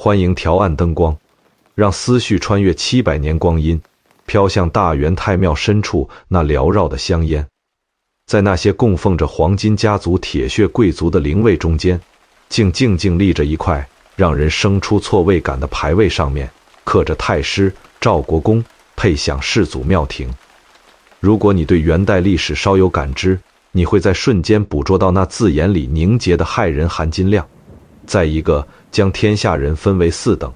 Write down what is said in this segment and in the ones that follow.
欢迎调暗灯光，让思绪穿越700年光阴，飘向大元太庙深处那缭绕的香烟。在那些供奉着黄金家族铁血贵族的灵位中间，静立着一块让人生出错位感的牌位，上面刻着太师、赵国公、配享世祖庙庭。如果你对元代历史稍有感知，你会在瞬间捕捉到那字眼里凝结的骇人含金量。在一个将天下人分为4等，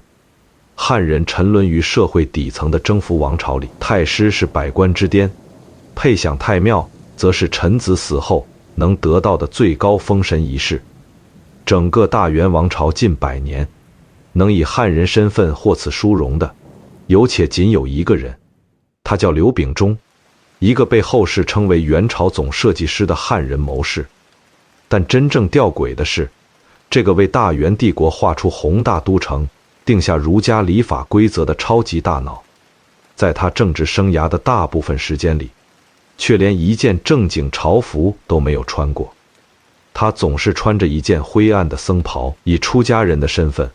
汉人沉沦于社会底层的征服王朝里，太师是百官之巅，配享太庙则是臣子死后能得到的最高封神仪式。整个大元王朝近100年，能以汉人身份获此殊荣的，有且仅有一个人，他叫刘秉忠，一个被后世称为元朝总设计师的汉人谋士。但真正吊诡的是，这个为大元帝国画出宏大都城、定下儒家礼法规则的超级大脑，在他政治生涯的大部分时间里，却连一件正经朝服都没有穿过。他总是穿着一件灰暗的僧袍，以出家人的身份，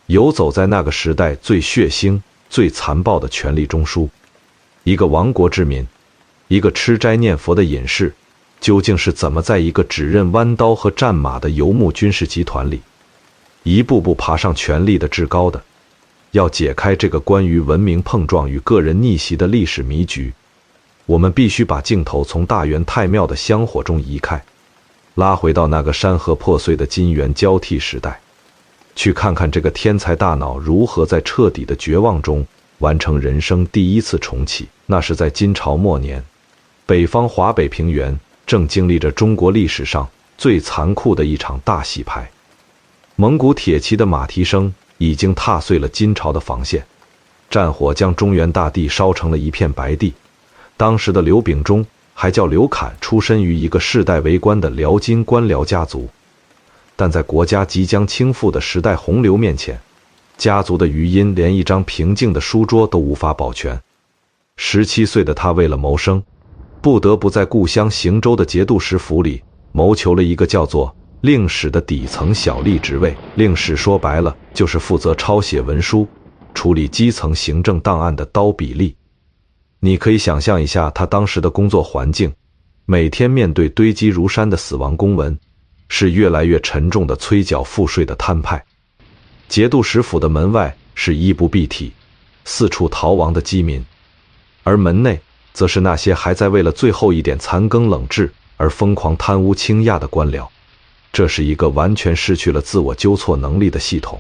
游走在那个时代最血腥、最残暴的权力中枢。一个亡国之民，一个吃斋念佛的隐士，究竟是怎么在一个只认弯刀和战马的游牧军事集团里，一步步爬上权力的至高的？要解开这个关于文明碰撞与个人逆袭的历史迷局，我们必须把镜头从大元太庙的香火中移开，拉回到那个山河破碎的金元交替时代，去看看这个天才大脑如何在彻底的绝望中完成人生第一次重启。那是在金朝末年，北方华北平原正经历着中国历史上最残酷的一场大洗牌。蒙古铁骑的马蹄声已经踏碎了金朝的防线，战火将中原大地烧成了一片白地。当时的刘秉忠还叫刘侃，出身于一个世代为官的辽金官僚家族，但在国家即将倾覆的时代洪流面前，家族的余荫连一张平静的书桌都无法保全。17岁的他为了谋生，不得不在故乡邢州的节度使府里谋求了一个叫做令史的底层小吏职位。令史说白了就是负责抄写文书、处理基层行政档案的刀笔吏。你可以想象一下他当时的工作环境，每天面对堆积如山的死亡公文，是越来越沉重的催缴赋税的摊派。节度使府的门外是衣不蔽体、四处逃亡的饥民，而门内则是那些还在为了最后一点残羹冷炙而疯狂贪污倾轧的官僚。这是一个完全失去了自我纠错能力的系统，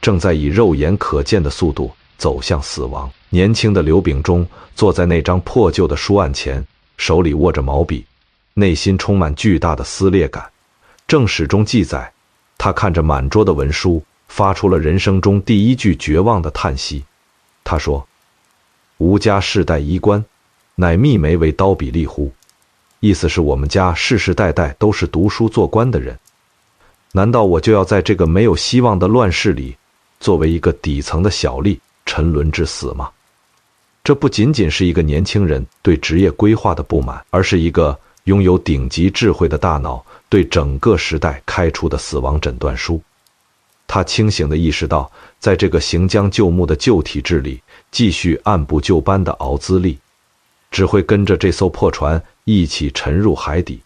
正在以肉眼可见的速度走向死亡。年轻的刘秉忠坐在那张破旧的书案前，手里握着毛笔，内心充满巨大的撕裂感。正史中记载，他看着满桌的文书，发出了人生中第一句绝望的叹息。他说：“吾家世代衣冠，乃密媒为刀笔吏乎？”意思是我们家世世代代都是读书做官的人，难道我就要在这个没有希望的乱世里，作为一个底层的小吏沉沦至死吗？这不仅仅是一个年轻人对职业规划的不满，而是一个拥有顶级智慧的大脑对整个时代开出的死亡诊断书。他清醒地意识到，在这个行将就木的旧体制里，继续按部就班地熬资历，只会跟着这艘破船一起沉入海底。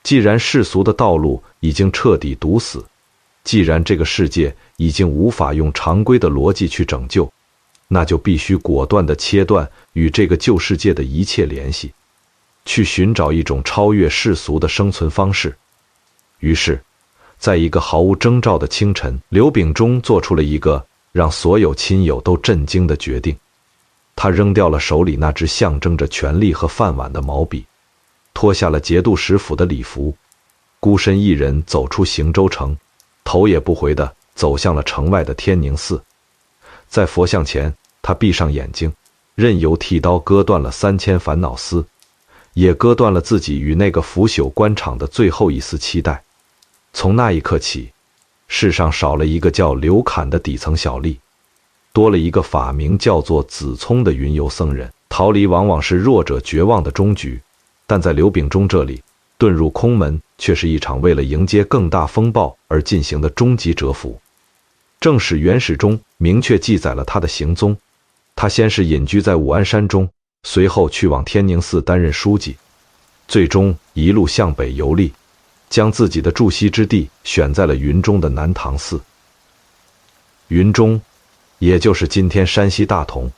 既然世俗的道路已经彻底堵死，既然这个世界已经无法用常规的逻辑去拯救，那就必须果断地切断与这个旧世界的一切联系，去寻找一种超越世俗的生存方式。于是，在一个毫无征兆的清晨，刘秉忠做出了一个让所有亲友都震惊的决定。他扔掉了手里那只象征着权力和饭碗的毛笔，脱下了节度使府的礼服，孤身一人走出邢州城，头也不回地走向了城外的天宁寺。在佛像前，他闭上眼睛，任由剃刀割断了3000烦恼丝，也割断了自己与那个腐朽官场的最后一丝期待。从那一刻起，世上少了一个叫刘侃的底层小吏，多了一个法名叫做子聪的云游僧人。逃离往往是弱者绝望的终局，但在刘秉忠这里，遁入空门却是一场为了迎接更大风暴而进行的终极蛰伏。正史元史中明确记载了他的行踪。他先是隐居在武安山中，随后去往天宁寺担任书记，最终一路向北游历，将自己的驻锡之地选在了云中的南唐寺。云中，也就是今天山西大同，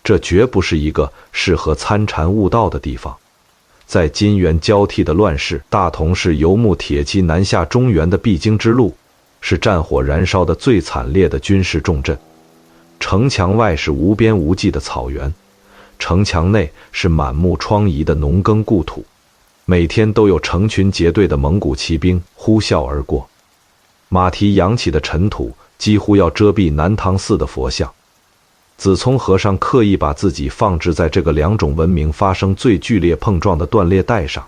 这绝不是一个适合参禅悟道的地方。在金元交替的乱世，大同是游牧铁骑南下中原的必经之路，是战火燃烧的最惨烈的军事重镇。城墙外是无边无际的草原，城墙内是满目疮痍的农耕故土，每天都有成群结队的蒙古骑兵呼啸而过，马蹄扬起的尘土几乎要遮蔽南唐寺的佛像。子聪和尚刻意把自己放置在这个两种文明发生最剧烈碰撞的断裂带上，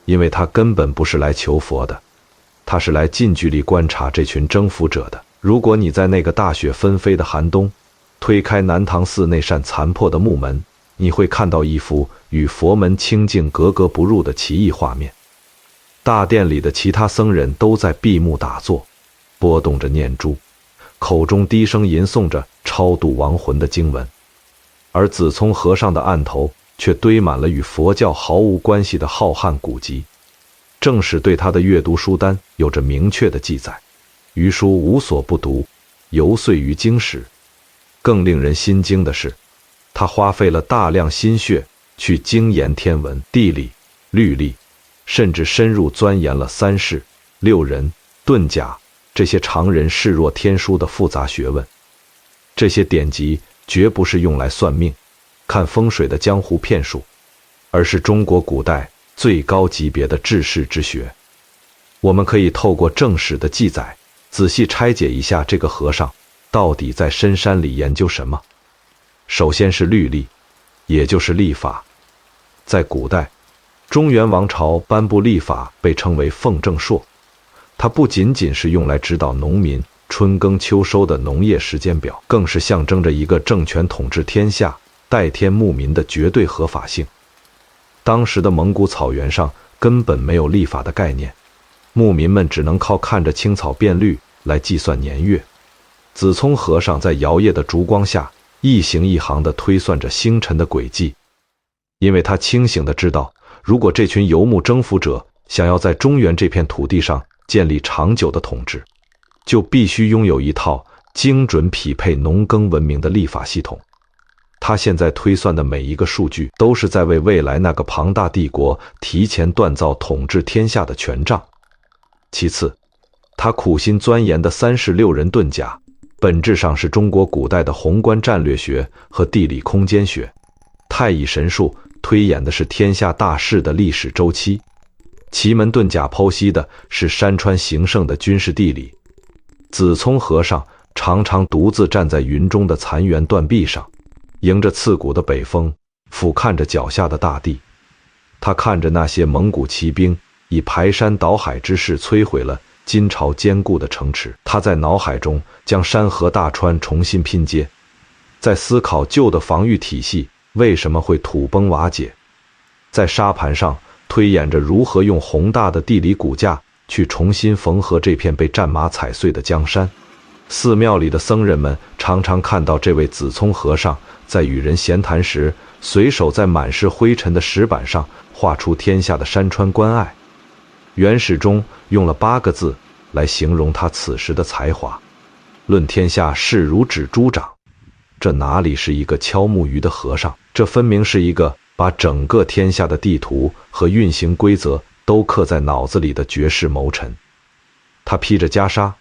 因为他根本不是来求佛的，他是来近距离观察这群征服者的。如果你在那个大雪纷飞的寒冬，推开南唐寺那扇残破的木门，你会看到一幅与佛门清净格格不入的奇异画面。大殿里的其他僧人都在闭目打坐，拨动着念珠，口中低声吟诵着超度亡魂的经文，而子聪和尚的案头却堆满了与佛教毫无关系的浩瀚古籍。正史对他的阅读书单有着明确的记载，余书无所不读，游说于经史。更令人心惊的是，他花费了大量心血去精研天文、地理、律历，甚至深入钻研了三世、六人、遁甲这些常人视若天书的复杂学问。这些典籍绝不是用来算命、看风水的江湖骗术，而是中国古代最高级别的治世之学。我们可以透过正史的记载，仔细拆解一下这个和尚到底在深山里研究什么。首先是律历，也就是历法。在古代，中原王朝颁布历法被称为奉正朔，它不仅仅是用来指导农民春耕秋收的农业时间表，更是象征着一个政权统治天下、代天牧民的绝对合法性。当时的蒙古草原上根本没有历法的概念，牧民们只能靠看着青草变绿来计算年月。子聪和尚在摇曳的烛光下一行一行地推算着星辰的轨迹，因为他清醒地知道，如果这群游牧征服者想要在中原这片土地上建立长久的统治，就必须拥有一套精准匹配农耕文明的历法系统。他现在推算的每一个数据，都是在为未来那个庞大帝国提前锻造统治天下的权杖。其次，他苦心钻研的三世六人遁甲，本质上是中国古代的宏观战略学和地理空间学。太乙神术推演的是天下大势的历史周期，奇门遁甲剖析的是山川形胜的军事地理。子聪和尚常常独自站在云中的残垣断壁上，迎着刺骨的北风，俯瞰着脚下的大地。他看着那些蒙古骑兵以排山倒海之势摧毁了金朝坚固的城池，他在脑海中将山河大川重新拼接，在思考旧的防御体系为什么会土崩瓦解，在沙盘上推演着如何用宏大的地理骨架去重新缝合这片被战马踩碎的江山。寺庙里的僧人们常常看到这位子聪和尚在与人闲谈时，随手在满是灰尘的石板上画出天下的山川关隘。元史中用了8个字来形容他此时的才华：论天下事如指诸掌。这哪里是一个敲木鱼的和尚，这分明是一个把整个天下的地图和运行规则都刻在脑子里的绝世谋臣。他披着袈裟，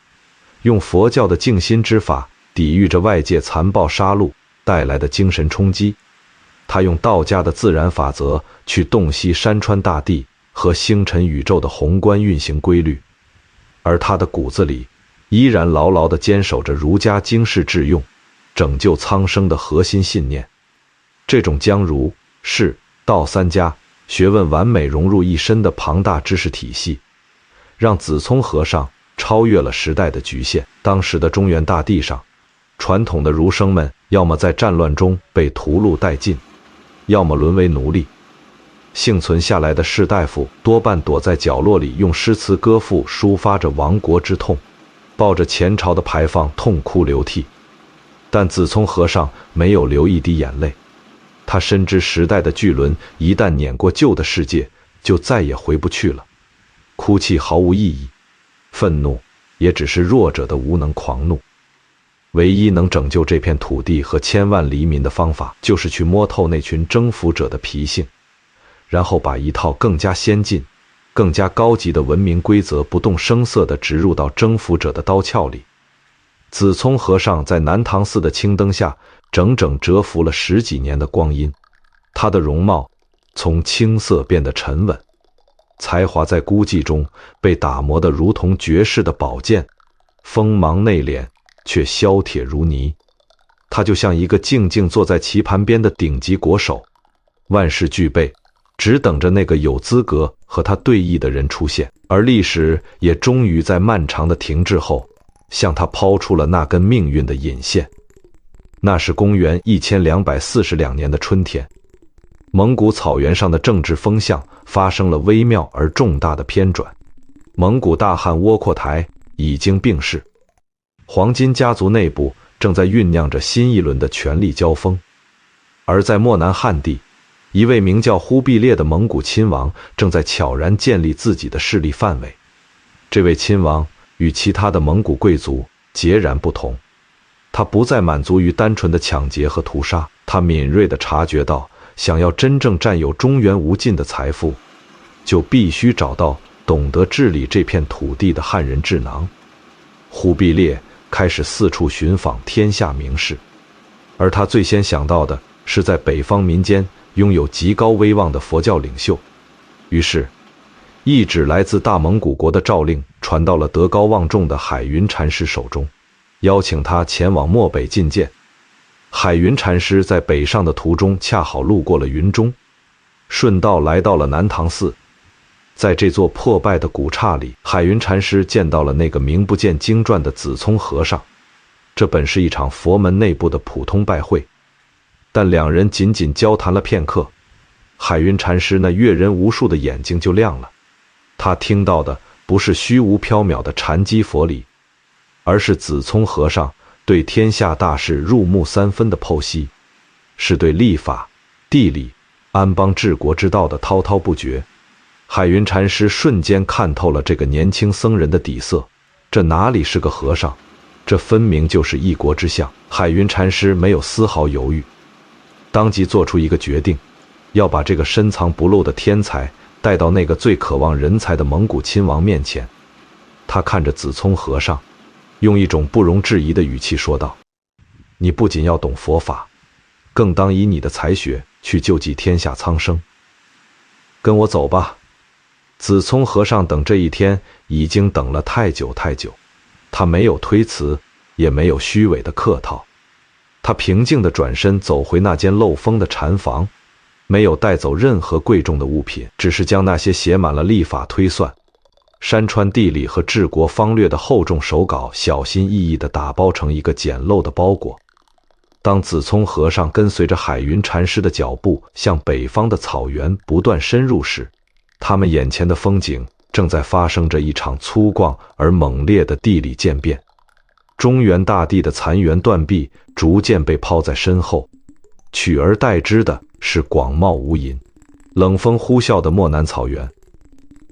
用佛教的静心之法抵御着外界残暴杀戮带来的精神冲击。他用道家的自然法则去洞悉山川大地和星辰宇宙的宏观运行规律，而他的骨子里依然牢牢地坚守着儒家经世致用、拯救苍生的核心信念。这种将儒、释、道三家学问完美融入一身的庞大知识体系，让子聪和尚超越了时代的局限。当时的中原大地上，传统的儒生们要么在战乱中被屠戮殆尽，要么沦为奴隶。幸存下来的士大夫多半躲在角落里，用诗词歌赋抒发着亡国之痛。抱着前朝的牌坊痛哭流涕。但子聪和尚没有流一滴眼泪，他深知时代的巨轮一旦碾过旧的世界，就再也回不去了。哭泣毫无意义，愤怒也只是弱者的无能狂怒。唯一能拯救这片土地和千万黎民的方法，就是去摸透那群征服者的脾性，然后把一套更加先进、更加高级的文明规则不动声色地植入到征服者的刀鞘里。子聪和尚在南唐寺的青灯下整整蛰伏了10几年的光阴，他的容貌从青涩变得沉稳，才华在孤寂中被打磨得如同绝世的宝剑，锋芒内敛却削铁如泥。他就像一个静静坐在棋盘边的顶级国手，万事俱备，只等着那个有资格和他对弈的人出现。而历史也终于在漫长的停滞后，向他抛出了那根命运的引线。那是公元1242年的春天，蒙古草原上的政治风向发生了微妙而重大的偏转。蒙古大汗窝阔台已经病逝，黄金家族内部正在酝酿着新一轮的权力交锋。而在漠南汉地，一位名叫忽必烈的蒙古亲王正在悄然建立自己的势力范围。这位亲王与其他的蒙古贵族截然不同，他不再满足于单纯的抢劫和屠杀，他敏锐地察觉到，想要真正占有中原无尽的财富，就必须找到懂得治理这片土地的汉人智囊。忽必烈开始四处寻访天下名士，而他最先想到的是在北方民间拥有极高威望的佛教领袖。于是一纸来自大蒙古国的诏令传到了德高望重的海云禅师手中，邀请他前往漠北觐见。海云禅师在北上的途中恰好路过了云中，顺道来到了南唐寺。在这座破败的古刹里，海云禅师见到了那个名不见经传的子聪和尚。这本是一场佛门内部的普通拜会，但两人仅仅交谈了片刻，海云禅师那阅人无数的眼睛就亮了。他听到的不是虚无缥缈的禅机佛理，而是子聪和尚对天下大事入木三分的剖析，是对历法、地理、安邦治国之道的滔滔不绝。海云禅师瞬间看透了这个年轻僧人的底色，这哪里是个和尚，这分明就是一国之相。海云禅师没有丝毫犹豫，当即做出一个决定，要把这个深藏不露的天才带到那个最渴望人才的蒙古亲王面前。他看着子聪和尚，用一种不容置疑的语气说道：“你不仅要懂佛法，更当以你的才学去救济天下苍生。跟我走吧。”子聪和尚等这一天已经等了太久太久，他没有推辞，也没有虚伪的客套。他平静地转身走回那间漏风的禅房，没有带走任何贵重的物品，只是将那些写满了历法推算、山川地理和治国方略的厚重手稿小心翼翼地打包成一个简陋的包裹。当子聪和尚跟随着海云禅师的脚步向北方的草原不断深入时，他们眼前的风景正在发生着一场粗犷而猛烈的地理渐变。中原大地的残垣断壁逐渐被抛在身后，取而代之的是广袤无垠、冷风呼啸的漠南草原。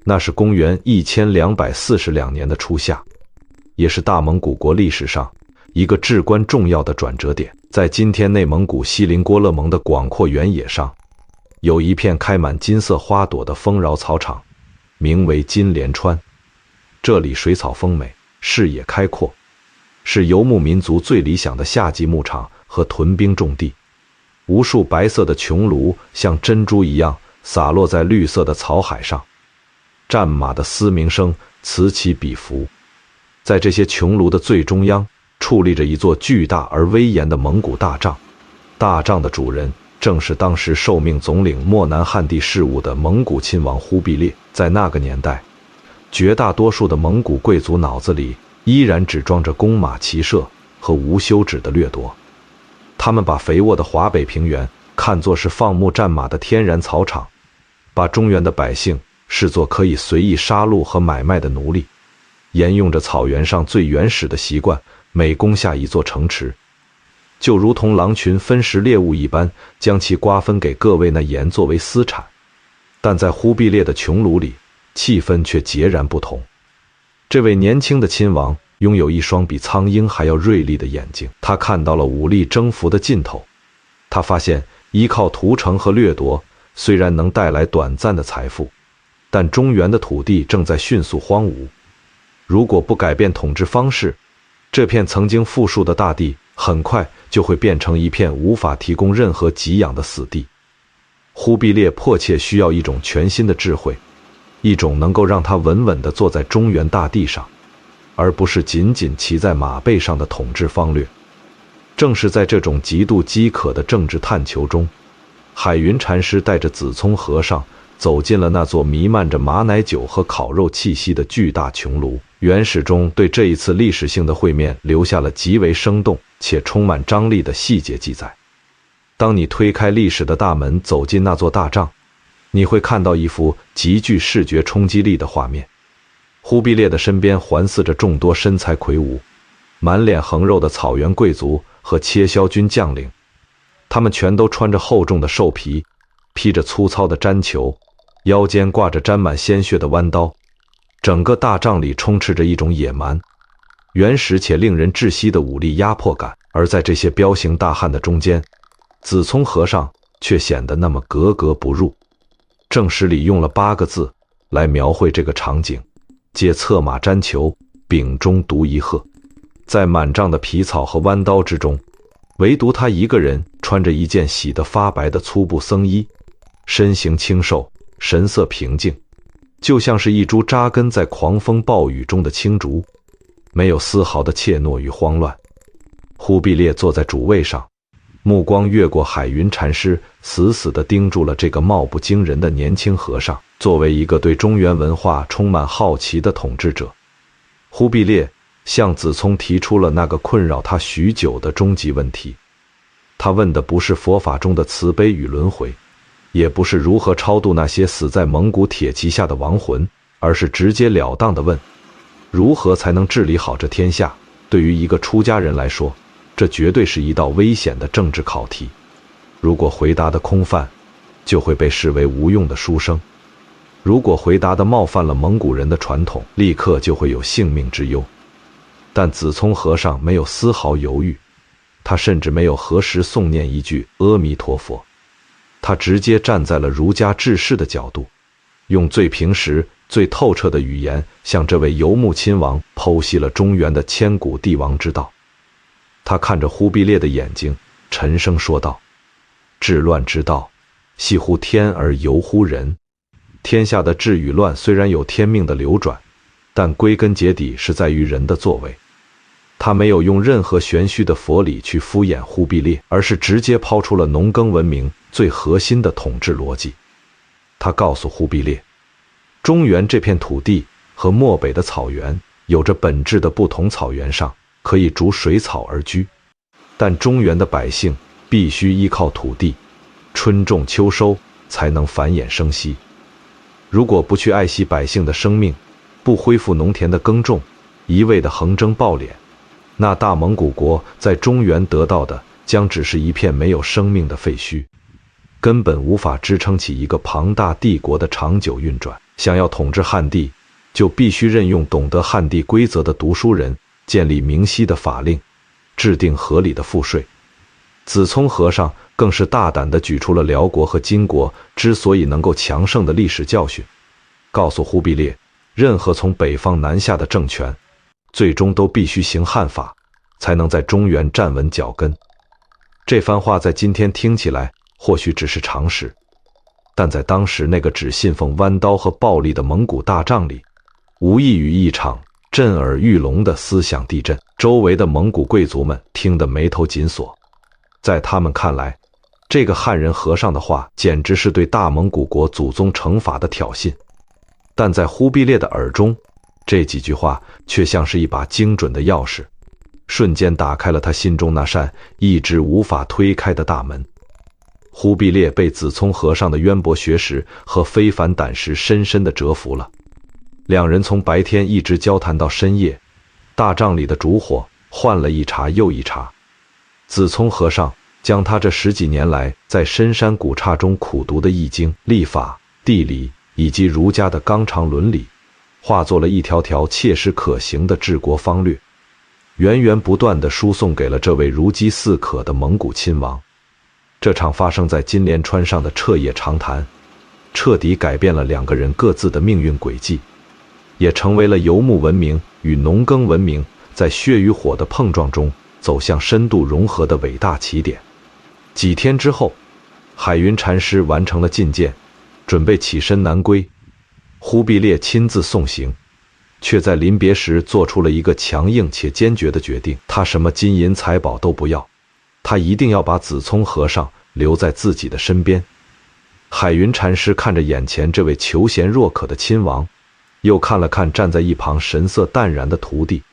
那是公元1242年的初夏，也是大蒙古国历史上一个至关重要的转折点。在今天内蒙古锡林郭勒盟的广阔原野上，有一片开满金色花朵的丰饶草场，名为金莲川。这里水草丰美，视野开阔，是游牧民族最理想的夏季牧场和屯兵重地。无数白色的穹庐像珍珠一样洒落在绿色的草海上，战马的嘶鸣声此起彼伏。在这些穹庐的最中央，矗立着一座巨大而威严的蒙古大帐。大帐的主人正是当时受命总领漠南汉地事务的蒙古亲王忽必烈。在那个年代，绝大多数的蒙古贵族脑子里依然只装着弓马骑射和无休止的掠夺。他们把肥沃的华北平原看作是放牧战马的天然草场，把中原的百姓视作可以随意杀戮和买卖的奴隶。沿用着草原上最原始的习惯，每攻下一座城池，就如同狼群分食猎物一般，将其瓜分给各位那盐作为私产。但在忽必烈的穹庐里，气氛却截然不同。这位年轻的亲王拥有一双比苍鹰还要锐利的眼睛，他看到了武力征服的尽头。他发现，依靠屠城和掠夺，虽然能带来短暂的财富，但中原的土地正在迅速荒芜。如果不改变统治方式，这片曾经富庶的大地很快就会变成一片无法提供任何给养的死地。忽必烈迫切需要一种全新的智慧，一种能够让他稳稳地坐在中原大地上，而不是仅仅骑在马背上的统治方略。正是在这种极度饥渴的政治探求中，海云禅师带着子聪和尚走进了那座弥漫着马奶酒和烤肉气息的巨大穹庐。原始中对这一次历史性的会面留下了极为生动且充满张力的细节记载。当你推开历史的大门，走进那座大帐，你会看到一幅极具视觉冲击力的画面。忽必烈的身边环伺着众多身材魁梧、满脸横肉的草原贵族和切削军将领，他们全都穿着厚重的兽皮，披着粗糙的毡裘，腰间挂着沾满鲜血的弯刀。整个大帐里充斥着一种野蛮、原始且令人窒息的武力压迫感，而在这些彪形大汉的中间，子聪和尚却显得那么格格不入。正史里用了8个字来描绘这个场景：皆策马毡裘，秉中独一鹤。在满帐的皮草和弯刀之中，唯独他一个人穿着一件洗得发白的粗布僧衣，身形清瘦，神色平静，就像是一株扎根在狂风暴雨中的青竹，没有丝毫的怯懦与慌乱。忽必烈坐在主位上，目光越过海云禅师，死死地盯住了这个貌不惊人的年轻和尚。作为一个对中原文化充满好奇的统治者，忽必烈向子聪提出了那个困扰他许久的终极问题。他问的不是佛法中的慈悲与轮回，也不是如何超度那些死在蒙古铁骑下的亡魂，而是直截了当地问：如何才能治理好这天下？对于一个出家人来说，这绝对是一道危险的政治考题。如果回答的空泛，就会被视为无用的书生；如果回答的冒犯了蒙古人的传统，立刻就会有性命之忧。但子聪和尚没有丝毫犹豫，他甚至没有何时诵念一句阿弥陀佛，他直接站在了儒家治世的角度，用最平实、最透彻的语言向这位游牧亲王剖析了中原的千古帝王之道。他看着忽必烈的眼睛，沉声说道：治乱之道，系乎天而游乎人。天下的治与乱虽然有天命的流转，但归根结底是在于人的作为。他没有用任何玄虚的佛理去敷衍忽必烈，而是直接抛出了农耕文明最核心的统治逻辑。他告诉忽必烈，中原这片土地和漠北的草原有着本质的不同，草原上可以逐水草而居，但中原的百姓必须依靠土地，春种秋收，才能繁衍生息。如果不去爱惜百姓的生命，不恢复农田的耕种，一味的横征暴敛，那大蒙古国在中原得到的将只是一片没有生命的废墟，根本无法支撑起一个庞大帝国的长久运转。想要统治汉地，就必须任用懂得汉地规则的读书人，建立明晰的法令，制定合理的赋税。子聪和尚更是大胆地举出了辽国和金国之所以能够强盛的历史教训，告诉忽必烈，任何从北方南下的政权，最终都必须行汉法，才能在中原站稳脚跟。这番话在今天听起来或许只是常识，但在当时那个只信奉弯刀和暴力的蒙古大帐里，无异于一场震耳欲聋的思想地震。周围的蒙古贵族们听得眉头紧锁，在他们看来，这个汉人和尚的话简直是对大蒙古国祖宗惩罚的挑衅。但在忽必烈的耳中，这几句话却像是一把精准的钥匙，瞬间打开了他心中那扇一直无法推开的大门。忽必烈被子聪和尚的渊博学识和非凡胆识深深地折服了。两人从白天一直交谈到深夜，大帐里的烛火换了一茬又一茬。子聪和尚将他这10几年来在深山古刹中苦读的易经、历法、地理以及儒家的纲常伦理，化作了一条条切实可行的治国方略，源源不断地输送给了这位如饥似渴的蒙古亲王。这场发生在金莲川上的彻夜长谈，彻底改变了两个人各自的命运轨迹，也成为了游牧文明与农耕文明在血与火的碰撞中走向深度融合的伟大起点。几天之后，海云禅师完成了觐见，准备起身南归。忽必烈亲自送行，却在临别时做出了一个强硬且坚决的决定，他什么金银财宝都不要，他一定要把子聪和尚留在自己的身边。海云禅师看着眼前这位求贤若渴的亲王，又看了看站在一旁神色淡然的徒弟，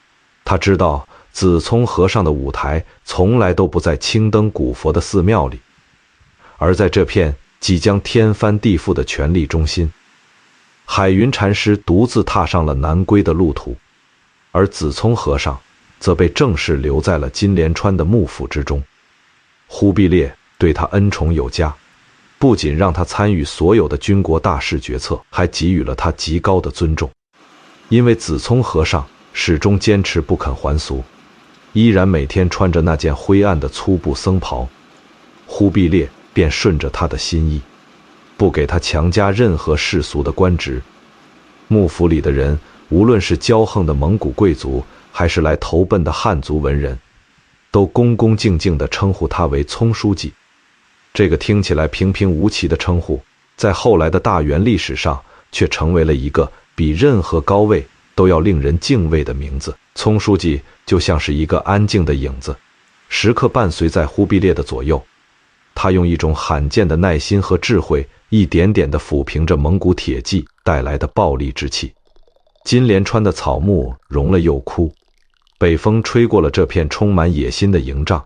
他知道子聪和尚的舞台从来都不在青灯古佛的寺庙里，而在这片即将天翻地覆的权力中心。海云禅师独自踏上了南归的路途，而子聪和尚则被正式留在了金莲川的幕府之中。忽必烈对他恩宠有加，不仅让他参与所有的军国大事决策，还给予了他极高的尊重。因为子聪和尚始终坚持不肯还俗，依然每天穿着那件灰暗的粗布僧袍，忽必烈便顺着他的心意，不给他强加任何世俗的官职。幕府里的人，无论是骄横的蒙古贵族，还是来投奔的汉族文人，都恭恭敬敬地称呼他为聪书记。这个听起来平平无奇的称呼，在后来的大元历史上却成为了一个比任何高位都要令人敬畏的名字。聪书记就像是一个安静的影子，时刻伴随在忽必烈的左右。他用一种罕见的耐心和智慧，一点点地抚平着蒙古铁骑带来的暴戾之气。金莲川的草木荣了又枯，北风吹过了这片充满野心的营帐。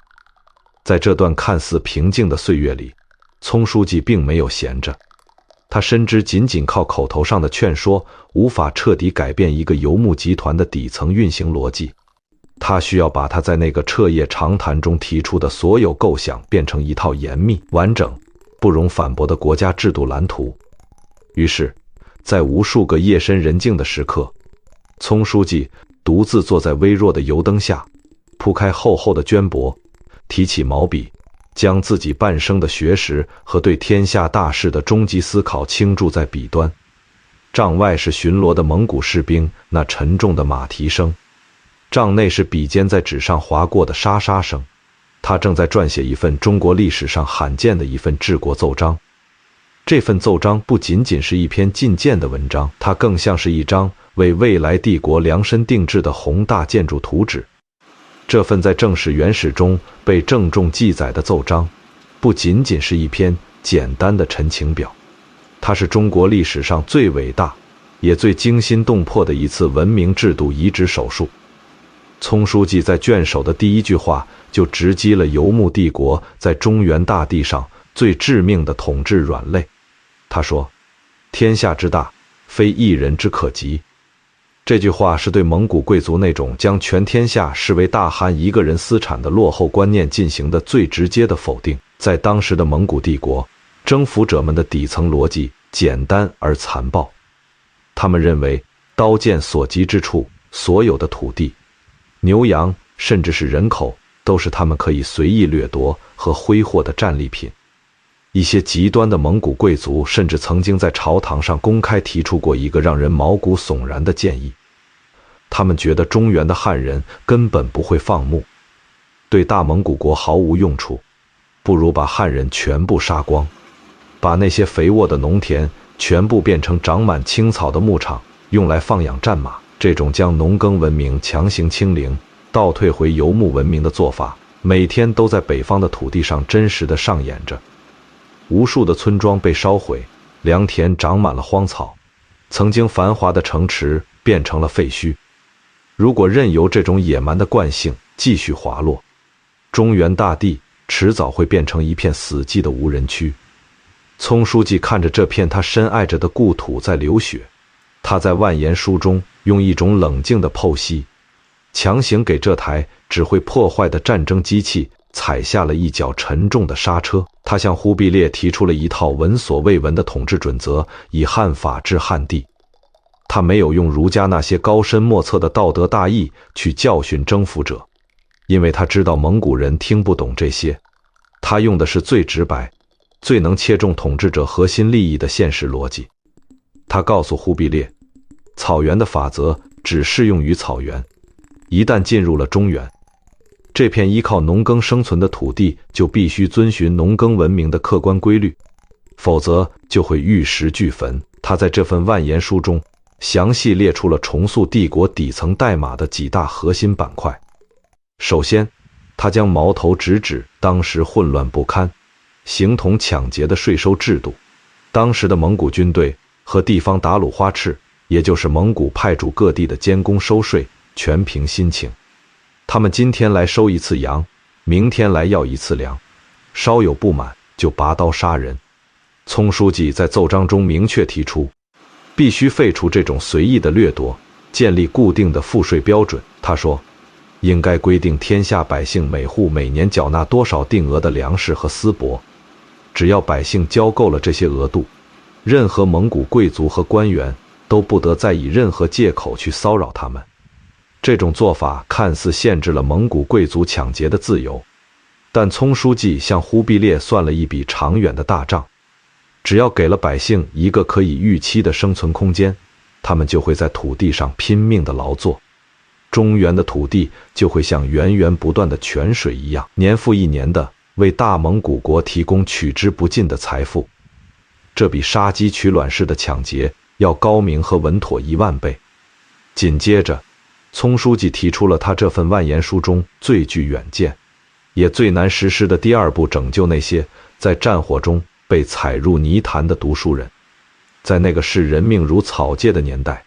在这段看似平静的岁月里，聪书记并没有闲着。他深知仅仅靠口头上的劝说无法彻底改变一个游牧集团的底层运行逻辑，他需要把他在那个彻夜长谈中提出的所有构想变成一套严密、完整、不容反驳的国家制度蓝图。于是，在无数个夜深人静的时刻，聪书记独自坐在微弱的油灯下，铺开厚厚的绢帛，提起毛笔，将自己半生的学识和对天下大事的终极思考倾注在笔端。帐外是巡逻的蒙古士兵那沉重的马蹄声，帐内是笔尖在纸上划过的沙沙声。他正在撰写一份中国历史上罕见的一份治国奏章。这份奏章不仅仅是一篇进谏的文章，它更像是一张为未来帝国量身定制的宏大建筑图纸。这份在正史原始中被郑重记载的奏章，不仅仅是一篇简单的陈情表，它是中国历史上最伟大也最惊心动魄的一次文明制度移植手术。聪书记在卷首的第一句话就直击了游牧帝国在中原大地上最致命的统治软肋。他说：“天下之大，非一人之可及。”这句话是对蒙古贵族那种将全天下视为大汗一个人私产的落后观念进行的最直接的否定。在当时的蒙古帝国，征服者们的底层逻辑简单而残暴，他们认为刀剑所及之处，所有的土地、牛羊，甚至是人口，都是他们可以随意掠夺和挥霍的战利品。一些极端的蒙古贵族甚至曾经在朝堂上公开提出过一个让人毛骨悚然的建议，他们觉得中原的汉人根本不会放牧，对大蒙古国毫无用处，不如把汉人全部杀光，把那些肥沃的农田全部变成长满青草的牧场，用来放养战马。这种将农耕文明强行清零，倒退回游牧文明的做法，每天都在北方的土地上真实地上演着。无数的村庄被烧毁，良田长满了荒草，曾经繁华的城池变成了废墟。如果任由这种野蛮的惯性继续滑落，中原大地迟早会变成一片死寂的无人区。聪书记看着这片他深爱着的故土在流血，他在万言书中用一种冷静的剖析，强行给这台只会破坏的战争机器踩下了一脚沉重的刹车。他向忽必烈提出了一套闻所未闻的统治准则，以汉法治汉地。他没有用儒家那些高深莫测的道德大义去教训征服者，因为他知道蒙古人听不懂这些。他用的是最直白、最能切中统治者核心利益的现实逻辑。他告诉忽必烈，草原的法则只适用于草原，一旦进入了中原，这片依靠农耕生存的土地就必须遵循农耕文明的客观规律，否则就会玉石俱焚。他在这份万言书中详细列出了重塑帝国底层代码的几大核心板块。首先，他将矛头直指当时混乱不堪、形同抢劫的税收制度。当时的蒙古军队和地方达鲁花赤，也就是蒙古派驻各地的监工收税，全凭心情。他们今天来收一次羊，明天来要一次粮，稍有不满就拔刀杀人。聪书记在奏章中明确提出，必须废除这种随意的掠夺，建立固定的赋税标准。他说，应该规定天下百姓每户每年缴纳多少定额的粮食和丝帛，只要百姓交够了这些额度，任何蒙古贵族和官员都不得再以任何借口去骚扰他们。这种做法看似限制了蒙古贵族抢劫的自由，但聪书记向忽必烈算了一笔长远的大账，只要给了百姓一个可以预期的生存空间，他们就会在土地上拼命的劳作，中原的土地就会像源源不断的泉水一样，年复一年的为大蒙古国提供取之不尽的财富。这比杀鸡取卵式的抢劫要高明和稳妥10000倍。紧接着，聪书记提出了他这份万言书中最具远见，也最难实施的第二步，拯救那些在战火中被踩入泥潭的读书人。在那个视人命如草芥的年代，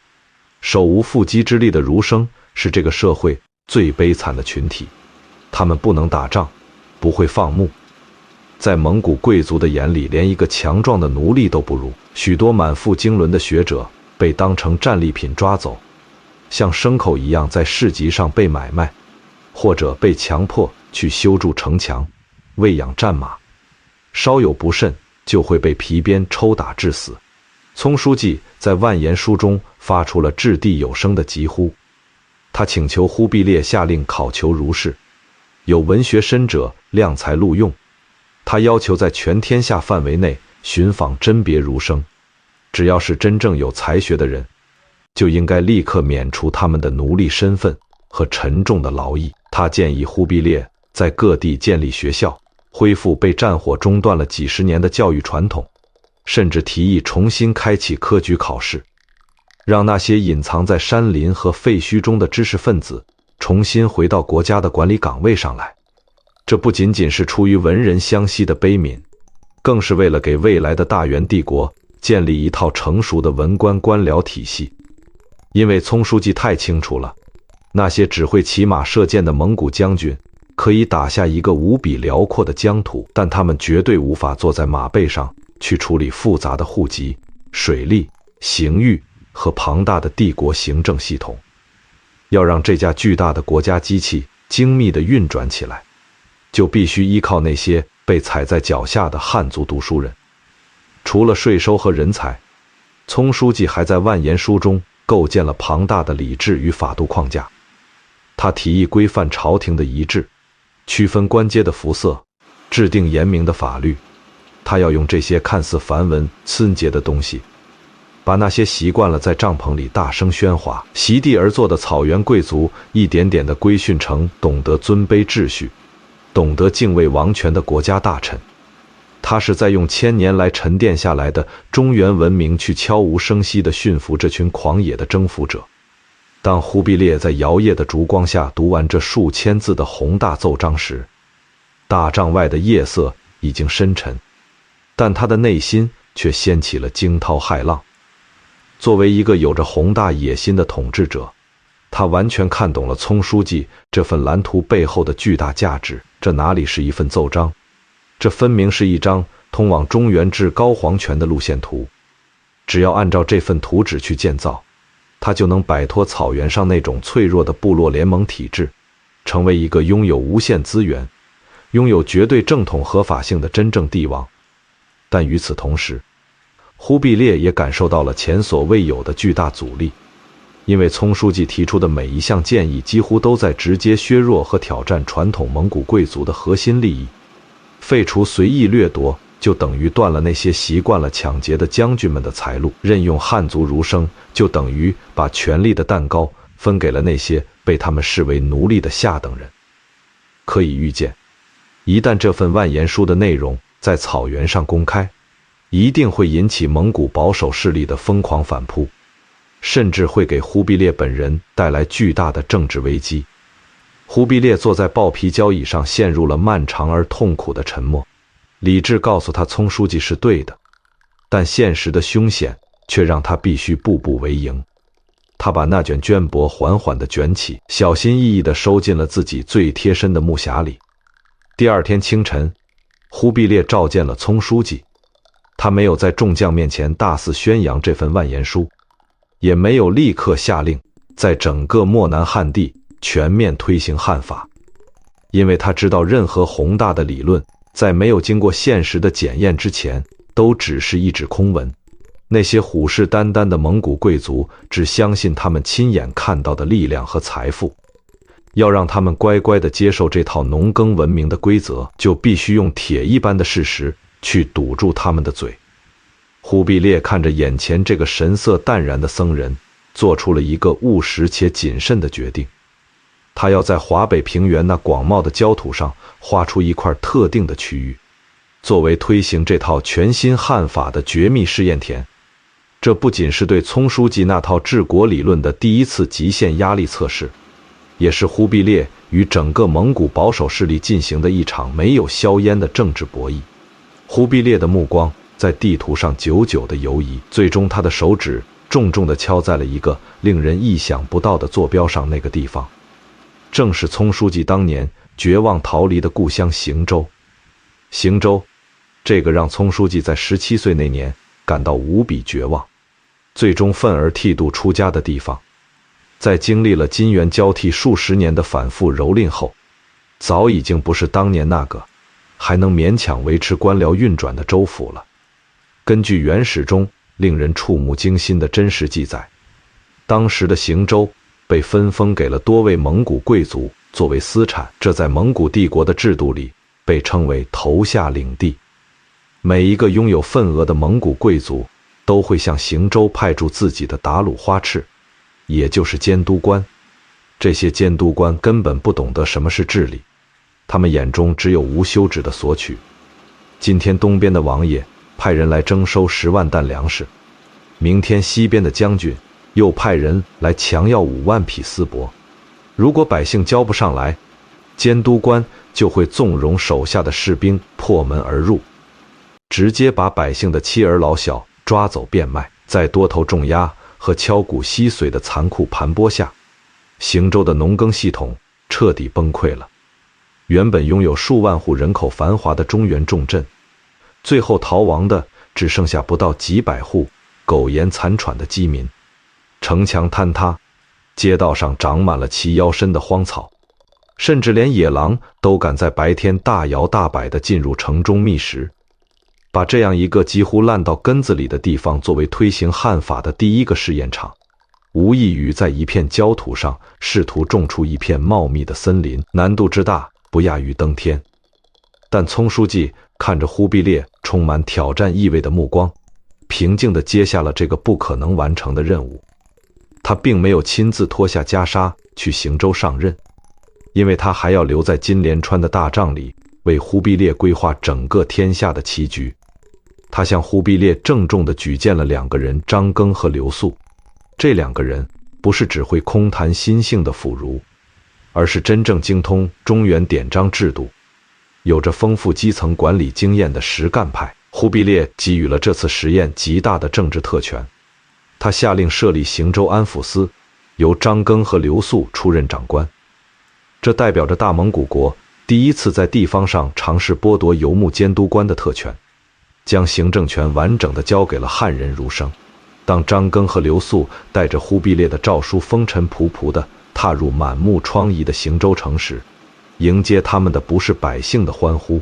手无缚鸡之力的儒生是这个社会最悲惨的群体。他们不能打仗，不会放牧，在蒙古贵族的眼里，连一个强壮的奴隶都不如。许多满腹经纶的学者被当成战利品抓走，像牲口一样在市集上被买卖，或者被强迫去修筑城墙、喂养战马，稍有不慎就会被皮鞭抽打致死。聪书记在万言书中发出了掷地有声的疾呼，他请求忽必烈下令考求儒士，有文学深者量才录用。他要求在全天下范围内寻访甄别儒生，只要是真正有才学的人，就应该立刻免除他们的奴隶身份和沉重的劳役。他建议忽必烈在各地建立学校，恢复被战火中断了几十年的教育传统，甚至提议重新开启科举考试，让那些隐藏在山林和废墟中的知识分子重新回到国家的管理岗位上来。这不仅仅是出于文人相惜的悲悯，更是为了给未来的大元帝国建立一套成熟的文官官僚体系。因为聪书记太清楚了，那些只会骑马射箭的蒙古将军可以打下一个无比辽阔的疆土，但他们绝对无法坐在马背上去处理复杂的户籍、水利、刑狱和庞大的帝国行政系统。要让这架巨大的国家机器精密地运转起来，就必须依靠那些被踩在脚下的汉族读书人。除了税收和人才，聪书记还在万言书中构建了庞大的礼制与法度框架。他提议规范朝廷的仪制，区分官阶的服色，制定严明的法律。他要用这些看似繁文缜节的东西，把那些习惯了在帐篷里大声喧哗、席地而坐的草原贵族一点点地规训成懂得尊卑秩序、懂得敬畏王权的国家大臣。他是在用1000年来沉淀下来的中原文明去悄无声息地驯服这群狂野的征服者。当忽必烈在摇曳的烛光下读完这数千字的宏大奏章时，大帐外的夜色已经深沉，但他的内心却掀起了惊涛骇浪。作为一个有着宏大野心的统治者，他完全看懂了聪书记这份蓝图背后的巨大价值。这哪里是一份奏章，这分明是一张通往中原至高皇权的路线图。只要按照这份图纸去建造，他就能摆脱草原上那种脆弱的部落联盟体制，成为一个拥有无限资源、拥有绝对正统合法性的真正帝王。但与此同时，忽必烈也感受到了前所未有的巨大阻力，因为聪书记提出的每一项建议几乎都在直接削弱和挑战传统蒙古贵族的核心利益。废除随意掠夺，就等于断了那些习惯了抢劫的将军们的财路；任用汉族儒生，就等于把权力的蛋糕分给了那些被他们视为奴隶的下等人。可以预见，一旦这份万言书的内容在草原上公开，一定会引起蒙古保守势力的疯狂反扑，甚至会给忽必烈本人带来巨大的政治危机。忽必烈坐在豹皮交椅上，陷入了漫长而痛苦的沉默。理智告诉他聪书记是对的，但现实的凶险却让他必须步步为营。他把那卷绢帛缓缓地卷起，小心翼翼地收进了自己最贴身的木匣里。第二天清晨，忽必烈召见了聪书记，他没有在众将面前大肆宣扬这份万言书，也没有立刻下令在整个漠南汉地全面推行汉法，因为他知道任何宏大的理论在没有经过现实的检验之前都只是一纸空文。那些虎视眈眈的蒙古贵族只相信他们亲眼看到的力量和财富，要让他们乖乖地接受这套农耕文明的规则，就必须用铁一般的事实去堵住他们的嘴。忽必烈看着眼前这个神色淡然的僧人，做出了一个务实且谨慎的决定。他要在华北平原那广袤的焦土上划出一块特定的区域，作为推行这套全新汉法的绝密试验田。这不仅是对聪书记那套治国理论的第一次极限压力测试，也是忽必烈与整个蒙古保守势力进行的一场没有硝烟的政治博弈。忽必烈的目光在地图上久久地游移，最终他的手指重重地敲在了一个令人意想不到的坐标上，那个地方正是聪书记当年绝望逃离的故乡行州。行州，这个让聪书记在17岁那年感到无比绝望，最终愤而剃度出家的地方，在经历了金元交替数十年的反复蹂躏后，早已经不是当年那个还能勉强维持官僚运转的州府了。根据元史中令人触目惊心的真实记载，当时的行州被分封给了多位蒙古贵族作为私产，这在蒙古帝国的制度里被称为头下领地。每一个拥有份额的蒙古贵族都会向行州派驻自己的达鲁花赤，也就是监督官。这些监督官根本不懂得什么是治理，他们眼中只有无休止的索取。今天东边的王爷派人来征收10万担粮食，明天西边的将军又派人来强要5万匹丝帛。如果百姓交不上来，监督官就会纵容手下的士兵破门而入，直接把百姓的妻儿老小抓走变卖。在多头重压和敲骨吸髓的残酷盘剥下，行州的农耕系统彻底崩溃了。原本拥有数万户人口繁华的中原重镇，最后逃亡的只剩下不到几百户苟延残喘的饥民。城墙坍塌，街道上长满了齐腰深的荒草，甚至连野狼都敢在白天大摇大摆地进入城中觅食。把这样一个几乎烂到根子里的地方作为推行汉法的第一个试验场，无异于在一片焦土上试图种出一片茂密的森林，难度之大不亚于登天。但聪书记看着忽必烈充满挑战意味的目光，平静地接下了这个不可能完成的任务。他并没有亲自脱下袈裟去行州上任，因为他还要留在金莲川的大帐里为忽必烈规划整个天下的棋局。他向忽必烈郑重地举荐了2个人，张庚和刘肃。这2个人不是只会空谈心性的腐儒，而是真正精通中原典章制度，有着丰富基层管理经验的实干派。忽必烈给予了这次实验极大的政治特权，他下令设立行州安抚司，由张庚和刘肃出任长官。这代表着大蒙古国第一次在地方上尝试剥夺游牧监督官的特权，将行政权完整地交给了汉人儒生。当张庚和刘肃带着忽必烈的诏书风尘仆仆地踏入满目疮痍的行州城时，迎接他们的不是百姓的欢呼，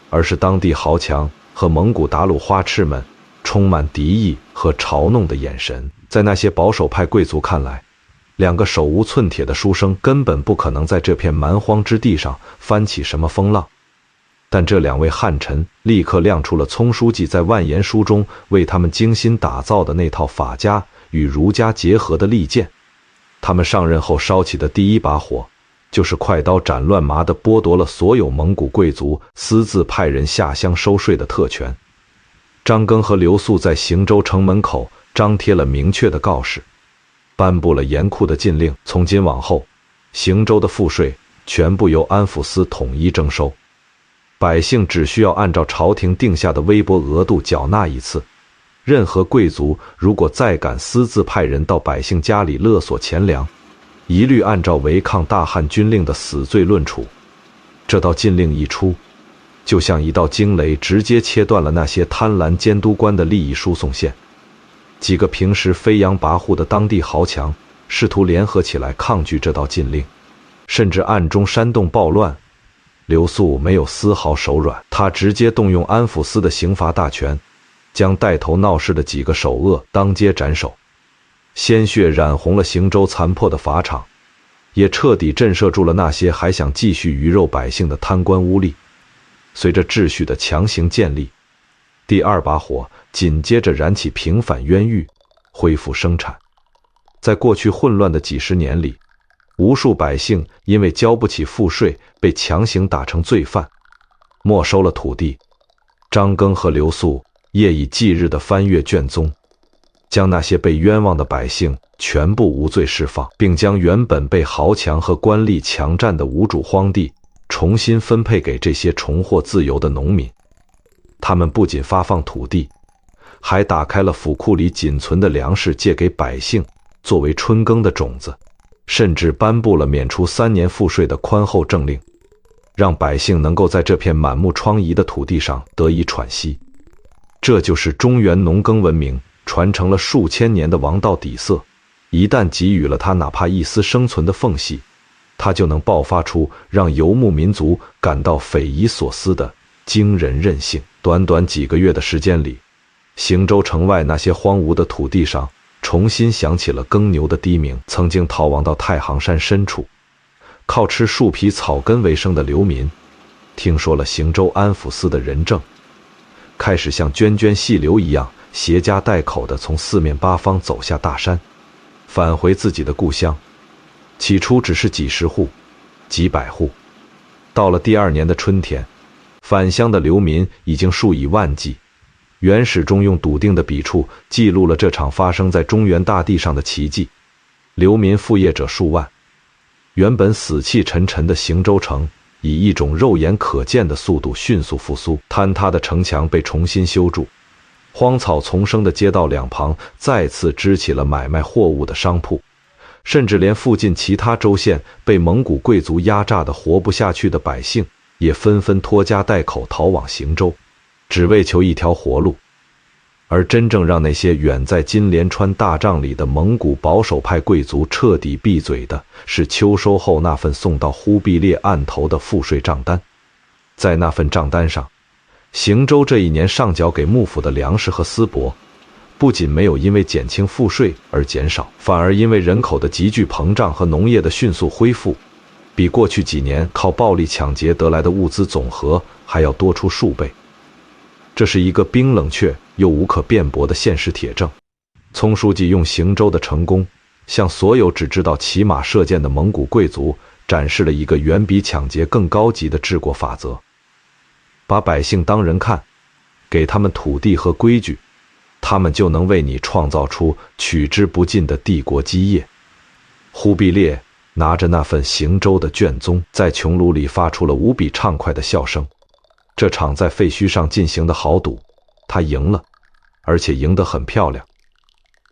而是当地豪强和蒙古鞑虏花赤们充满敌意和嘲弄的眼神。在那些保守派贵族看来，两个手无寸铁的书生根本不可能在这片蛮荒之地上翻起什么风浪。但这两位汉臣立刻亮出了聪书记在万言书中为他们精心打造的那套法家与儒家结合的利剑。他们上任后烧起的第一把火，就是快刀斩乱麻地剥夺了所有蒙古贵族私自派人下乡收税的特权。张庚和刘肃在行州城门口张贴了明确的告示，颁布了严酷的禁令，从今往后，行州的赋税全部由安抚司统一征收。百姓只需要按照朝廷定下的微薄额度缴纳一次，任何贵族如果再敢私自派人到百姓家里勒索钱粮，一律按照违抗大汉军令的死罪论处。这道禁令一出，就像一道惊雷，直接切断了那些贪婪监督官的利益输送线。几个平时飞扬跋扈的当地豪强试图联合起来抗拒这道禁令，甚至暗中煽动暴乱。刘肃没有丝毫手软，他直接动用安抚司的刑罚大权，将带头闹事的几个首恶当街斩首。鲜血染红了行州残破的法场，也彻底震慑住了那些还想继续鱼肉百姓的贪官污吏。随着秩序的强行建立，第二把火紧接着燃起，平反冤狱，恢复生产。在过去混乱的几十年里，无数百姓因为交不起赋税，被强行打成罪犯，没收了土地。张庚和刘肃夜以继日地翻阅卷宗，将那些被冤枉的百姓全部无罪释放，并将原本被豪强和官吏强占的无主荒地重新分配给这些重获自由的农民。他们不仅发放土地，还打开了府库里仅存的粮食借给百姓作为春耕的种子，甚至颁布了免除3年赋税的宽厚政令，让百姓能够在这片满目疮痍的土地上得以喘息。这就是中原农耕文明传承了数千年的王道底色，一旦给予了它哪怕一丝生存的缝隙，它就能爆发出让游牧民族感到匪夷所思的惊人韧性。短短几个月的时间里，行州城外那些荒芜的土地上重新响起了耕牛的低鸣。曾经逃亡到太行山深处，靠吃树皮草根为生的流民，听说了行州安抚司的仁政，开始像涓涓细流一样携家带口地从四面八方走下大山，返回自己的故乡。起初只是几十户、几百户，到了第2年的春天，返乡的流民已经数以万计。元史中用笃定的笔触记录了这场发生在中原大地上的奇迹。流民复业者数万，原本死气沉沉的行州城以一种肉眼可见的速度迅速复苏，坍塌的城墙被重新修筑，荒草丛生的街道两旁再次支起了买卖货物的商铺，甚至连附近其他州县被蒙古贵族压榨的活不下去的百姓也纷纷拖家带口逃往行州，只为求一条活路。而真正让那些远在金莲川大帐里的蒙古保守派贵族彻底闭嘴的，是秋收后那份送到忽必烈案头的赋税账单。在那份账单上，行州这一年上缴给幕府的粮食和丝帛，不仅没有因为减轻赋税而减少，反而因为人口的急剧膨胀和农业的迅速恢复，比过去几年靠暴力抢劫得来的物资总和还要多出数倍。这是一个冰冷却又无可辩驳的现实铁证。聪书记用行州的成功，向所有只知道骑马射箭的蒙古贵族展示了一个远比抢劫更高级的治国法则：把百姓当人看，给他们土地和规矩，他们就能为你创造出取之不尽的帝国基业。忽必烈拿着那份行州的卷宗，在穹庐里发出了无比畅快的笑声。这场在废墟上进行的豪赌，他赢了，而且赢得很漂亮。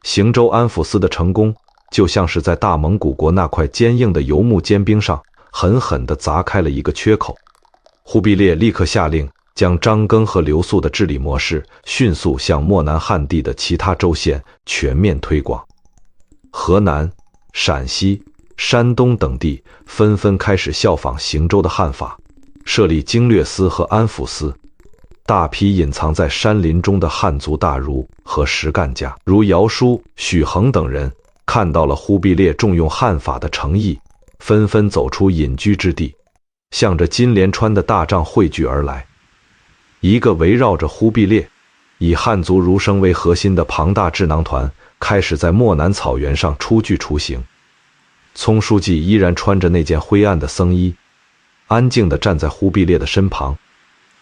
行州安抚司的成功，就像是在大蒙古国那块坚硬的游牧坚冰上狠狠地砸开了一个缺口。忽必烈立刻下令将张耕和刘肃的治理模式迅速向漠南汉地的其他州县全面推广。河南、陕西、山东等地纷纷开始效仿邢州的汉法，设立经略司和安抚司。大批隐藏在山林中的汉族大儒和实干家，如姚舒、许衡等人，看到了忽必烈重用汉法的诚意，纷纷走出隐居之地，向着金莲川的大帐汇聚而来。一个围绕着忽必烈，以汉族儒生为核心的庞大智囊团，开始在漠南草原上初具雏形。葱书记依然穿着那件灰暗的僧衣，安静地站在忽必烈的身旁。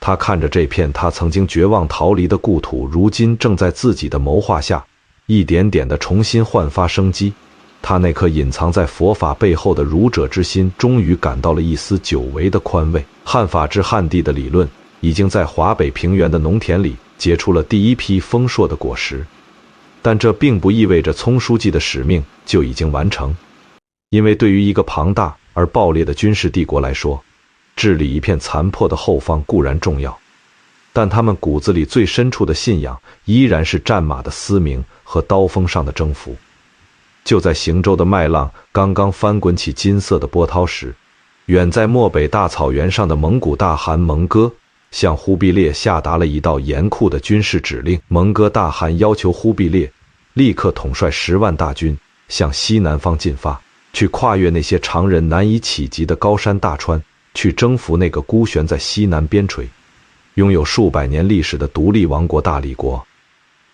他看着这片他曾经绝望逃离的故土，如今正在自己的谋划下，一点点地重新焕发生机。他那颗隐藏在佛法背后的儒者之心，终于感到了一丝久违的宽慰。汉法治汉地的理论，已经在华北平原的农田里结出了第一批丰硕的果实。但这并不意味着葱书记的使命就已经完成，因为对于一个庞大而暴烈的军事帝国来说，治理一片残破的后方固然重要，但他们骨子里最深处的信仰依然是战马的嘶鸣和刀锋上的征服。就在邢州的麦浪刚刚翻滚起金色的波涛时，远在漠北大草原上的蒙古大汗蒙哥向忽必烈下达了一道严酷的军事指令。蒙哥大汗要求忽必烈立刻统帅10万大军向西南方进发，去跨越那些常人难以企及的高山大川，去征服那个孤悬在西南边陲、拥有数百年历史的独立王国大理国。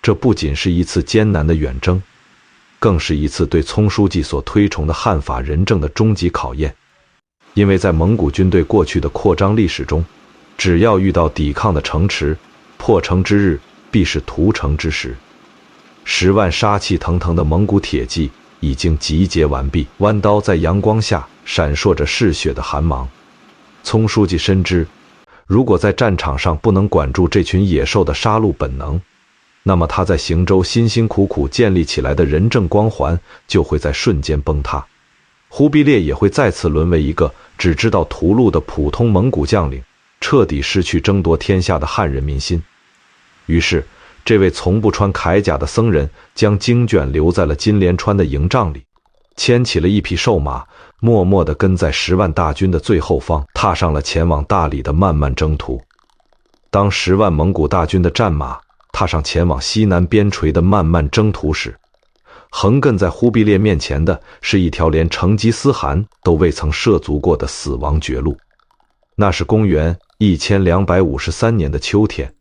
这不仅是一次艰难的远征，更是一次对葱书记所推崇的汉法仁政的终极考验。因为在蒙古军队过去的扩张历史中，只要遇到抵抗的城池，破城之日必是屠城之时。10万杀气腾腾的蒙古铁骑已经集结完毕，弯刀在阳光下闪烁着嗜血的寒芒。葱书记深知，如果在战场上不能管住这群野兽的杀戮本能，那么他在邢州辛辛苦苦建立起来的仁政光环就会在瞬间崩塌，忽必烈也会再次沦为一个只知道屠戮的普通蒙古将领，彻底失去争夺天下的汉人民心。于是，这位从不穿铠甲的僧人将经卷留在了金莲川的营帐里，牵起了一匹瘦马，默默地跟在10万大军的最后方，踏上了前往大理的漫漫征途。当10万蒙古大军的战马踏上前往西南边陲的漫漫征途时，横亘在忽必烈面前的是一条连成吉思汗都未曾涉足过的死亡绝路。那是公元1253年的秋天，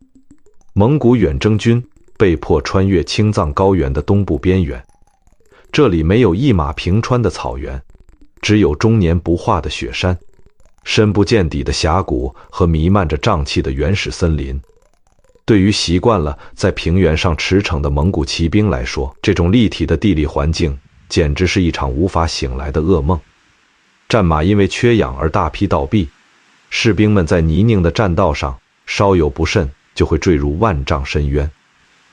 蒙古远征军被迫穿越青藏高原的东部边缘，这里没有一马平川的草原，只有终年不化的雪山、深不见底的峡谷和弥漫着瘴气的原始森林。对于习惯了在平原上驰骋的蒙古骑兵来说，这种立体的地理环境简直是一场无法醒来的噩梦。战马因为缺氧而大批倒闭，士兵们在泥泞的栈道上稍有不慎就会坠入万丈深渊。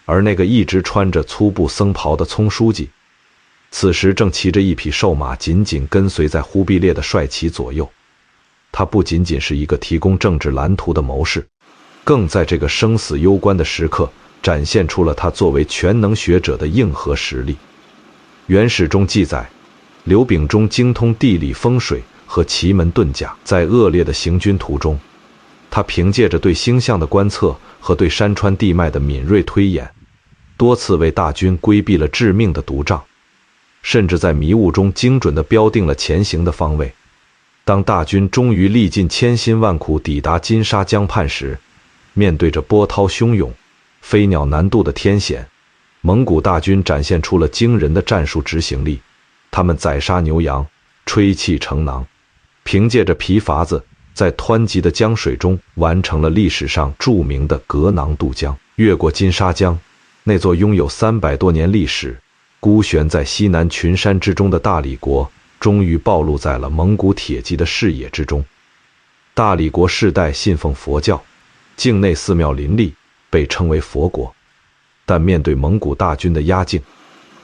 而那个一直穿着粗布僧袍的葱书记，此时正骑着一匹瘦马紧紧跟随在忽必烈的帅旗左右。他不仅仅是一个提供政治蓝图的谋士，更在这个生死攸关的时刻展现出了他作为全能学者的硬核实力。原史中记载，刘秉忠精通地理风水和奇门遁甲，在恶劣的行军途中，他凭借着对星象的观测和对山川地脉的敏锐推演，多次为大军规避了致命的毒瘴，甚至在迷雾中精准地标定了前行的方位。当大军终于历尽千辛万苦抵达金沙江畔时，面对着波涛汹涌、飞鸟难渡的天险，蒙古大军展现出了惊人的战术执行力。他们宰杀牛羊，吹气成囊，凭借着皮筏子，在湍急的江水中完成了历史上著名的隔囊渡江。越过金沙江，那座拥有300多年历史、孤悬在西南群山之中的大理国，终于暴露在了蒙古铁骑的视野之中。大理国世代信奉佛教，境内寺庙林立，被称为佛国。但面对蒙古大军的压境，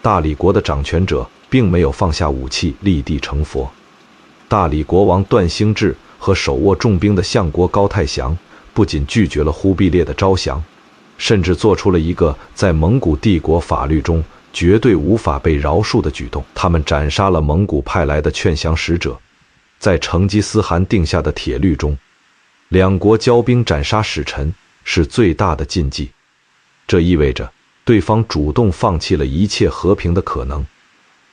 大理国的掌权者并没有放下武器立地成佛。大理国王段兴智和手握重兵的相国高太祥不仅拒绝了忽必烈的招降，甚至做出了一个在蒙古帝国法律中绝对无法被饶恕的举动。他们斩杀了蒙古派来的劝降使者。在成吉思汗定下的铁律中，两国交兵斩杀使臣是最大的禁忌。这意味着对方主动放弃了一切和平的可能，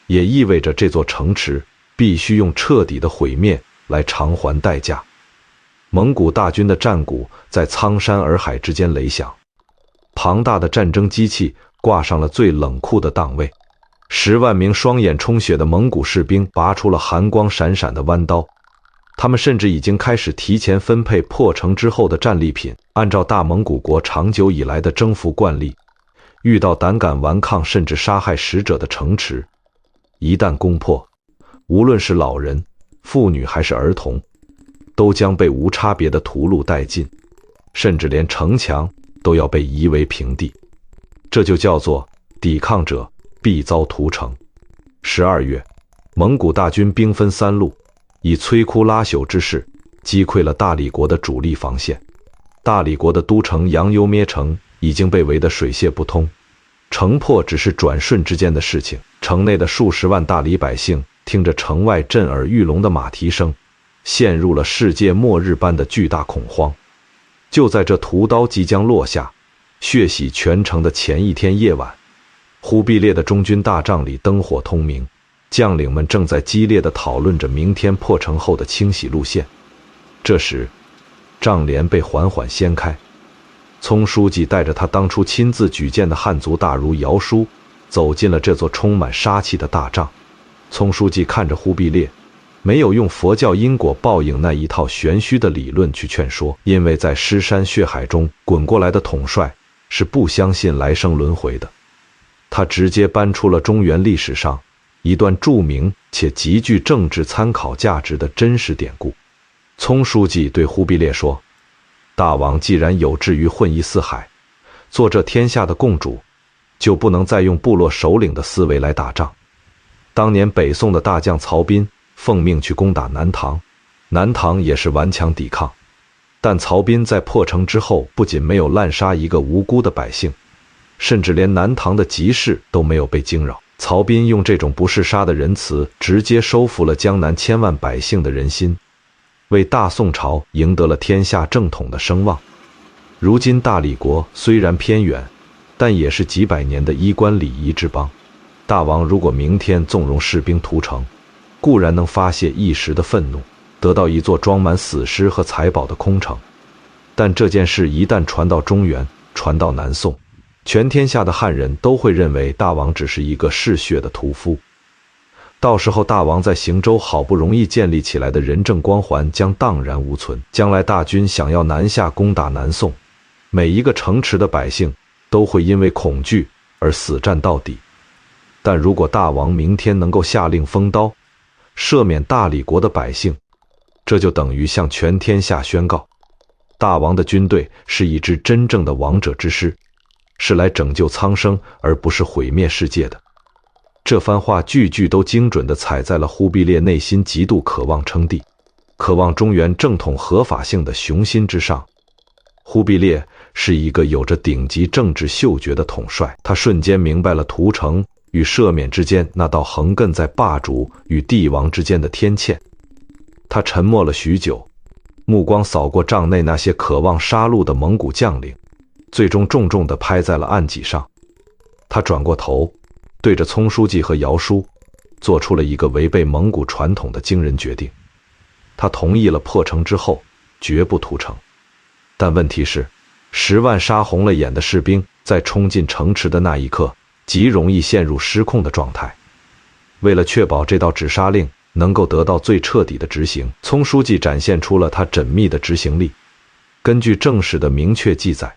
也意味着这座城池必须用彻底的毁灭来偿还代价。蒙古大军的战鼓在苍山洱海之间雷响，庞大的战争机器挂上了最冷酷的档位。10万名双眼充血的蒙古士兵拔出了寒光闪闪的弯刀，他们甚至已经开始提前分配破城之后的战利品。按照大蒙古国长久以来的征服惯例，遇到胆敢顽抗甚至杀害使者的城池，一旦攻破，无论是老人、妇女还是儿童，都将被无差别的屠戮殆尽，甚至连城墙都要被夷为平地。这就叫做抵抗者必遭屠城。12月，蒙古大军兵分3路，以摧枯拉朽之势击溃了大理国的主力防线。大理国的都城羊幽咩城已经被围得水泄不通，城破只是转瞬之间的事情。城内的数十万大理百姓听着城外震耳欲聋的马蹄声，陷入了世界末日般的巨大恐慌。就在这屠刀即将落下、血洗全城的前一天夜晚，忽必烈的中军大帐里灯火通明，将领们正在激烈地讨论着明天破城后的清洗路线。这时，帐帘被缓缓掀开，聪书记带着他当初亲自举荐的汉族大儒姚舒走进了这座充满杀气的大帐。聪书记看着忽必烈，没有用佛教因果报应那一套玄虚的理论去劝说，因为在尸山血海中滚过来的统帅是不相信来生轮回的。他直接搬出了中原历史上一段著名且极具政治参考价值的真实典故。聪书记对忽必烈说，大王既然有志于混一四海，做这天下的共主，就不能再用部落首领的思维来打仗。当年北宋的大将曹彬奉命去攻打南唐，南唐也是顽强抵抗，但曹彬在破城之后不仅没有滥杀一个无辜的百姓，甚至连南唐的集市都没有被惊扰。曹彬用这种不是杀的仁慈，直接收服了江南千万百姓的人心，为大宋朝赢得了天下正统的声望。如今大理国虽然偏远，但也是几百年的衣冠礼仪之邦。大王如果明天纵容士兵屠城，固然能发泄一时的愤怒，得到一座装满死尸和财宝的空城，但这件事一旦传到中原，传到南宋，全天下的汉人都会认为大王只是一个嗜血的屠夫。到时候大王在行州好不容易建立起来的仁政光环将荡然无存，将来大军想要南下攻打南宋，每一个城池的百姓都会因为恐惧而死战到底。但如果大王明天能够下令封刀，赦免大理国的百姓，这就等于向全天下宣告，大王的军队是一支真正的王者之师，是来拯救苍生而不是毁灭世界的。这番话句句都精准地踩在了忽必烈内心极度渴望称帝、渴望中原正统合法性的雄心之上。忽必烈是一个有着顶级政治嗅觉的统帅，他瞬间明白了屠城与赦免之间那道横亘在霸主与帝王之间的天堑。他沉默了许久，目光扫过帐内那些渴望杀戮的蒙古将领，最终重重地拍在了案几上。他转过头，对着聪书记和姚舒做出了一个违背蒙古传统的惊人决定。他同意了破城之后绝不屠城，但问题是10万杀红了眼的士兵在冲进城池的那一刻极容易陷入失控的状态。为了确保这道止杀令能够得到最彻底的执行，聪书记展现出了他缜密的执行力。根据正史的明确记载，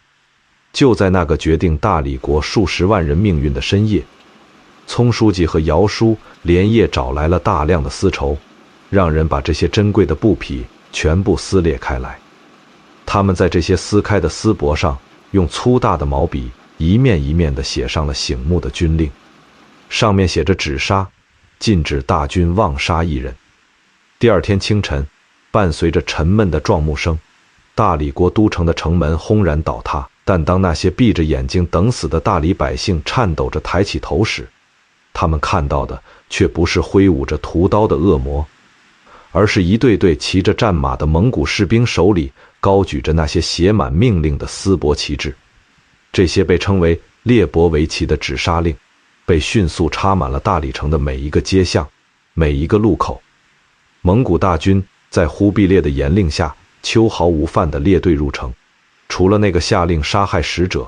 就在那个决定大理国数十万人命运的深夜，聪书记和姚舒连夜找来了大量的丝绸，让人把这些珍贵的布匹全部撕裂开来。他们在这些撕开的丝帛上用粗大的毛笔一面一面地写上了醒目的军令，上面写着止杀，禁止大军妄杀一人。第二天清晨，伴随着沉闷的壮木声，大理国都城的城门轰然倒塌。但当那些闭着眼睛等死的大理百姓颤抖着抬起头时，他们看到的却不是挥舞着屠刀的恶魔，而是一队队骑着战马的蒙古士兵手里高举着那些写满命令的丝帛旗帜。这些被称为列帛为旗的纸纱令，被迅速插满了大理城的每一个街巷、每一个路口。蒙古大军在忽必烈的严令下，秋毫无犯地列队入城。除了那个下令杀害使者、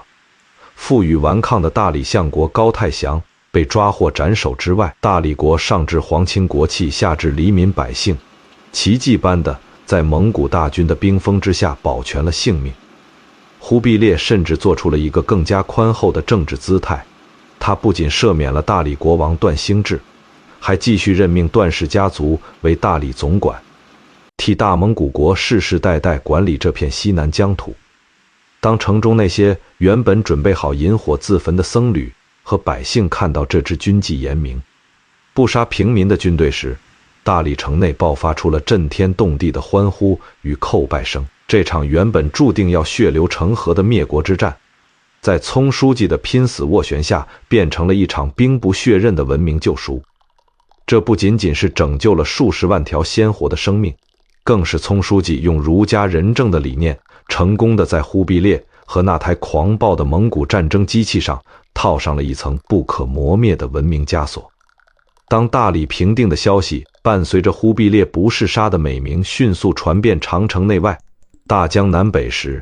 负隅顽抗的大理相国高太祥被抓获斩首之外，大理国上至皇亲国戚，下至黎民百姓，奇迹般的在蒙古大军的兵锋之下保全了性命。忽必烈甚至做出了一个更加宽厚的政治姿态，他不仅赦免了大理国王段兴智，还继续任命段氏家族为大理总管，替大蒙古国世世代代管理这片西南疆土。当城中那些原本准备好引火自焚的僧侣和百姓看到这支军纪严明、不杀平民的军队时，大理城内爆发出了震天动地的欢呼与叩拜声。这场原本注定要血流成河的灭国之战，在聪书记的拼死斡旋下，变成了一场兵不血刃的文明救赎。这不仅仅是拯救了数十万条鲜活的生命，更是聪书记用儒家仁政的理念，成功的在忽必烈和那台狂暴的蒙古战争机器上套上了一层不可磨灭的文明枷锁。当大理平定的消息伴随着忽必烈不是杀的美名迅速传遍长城内外、大江南北时，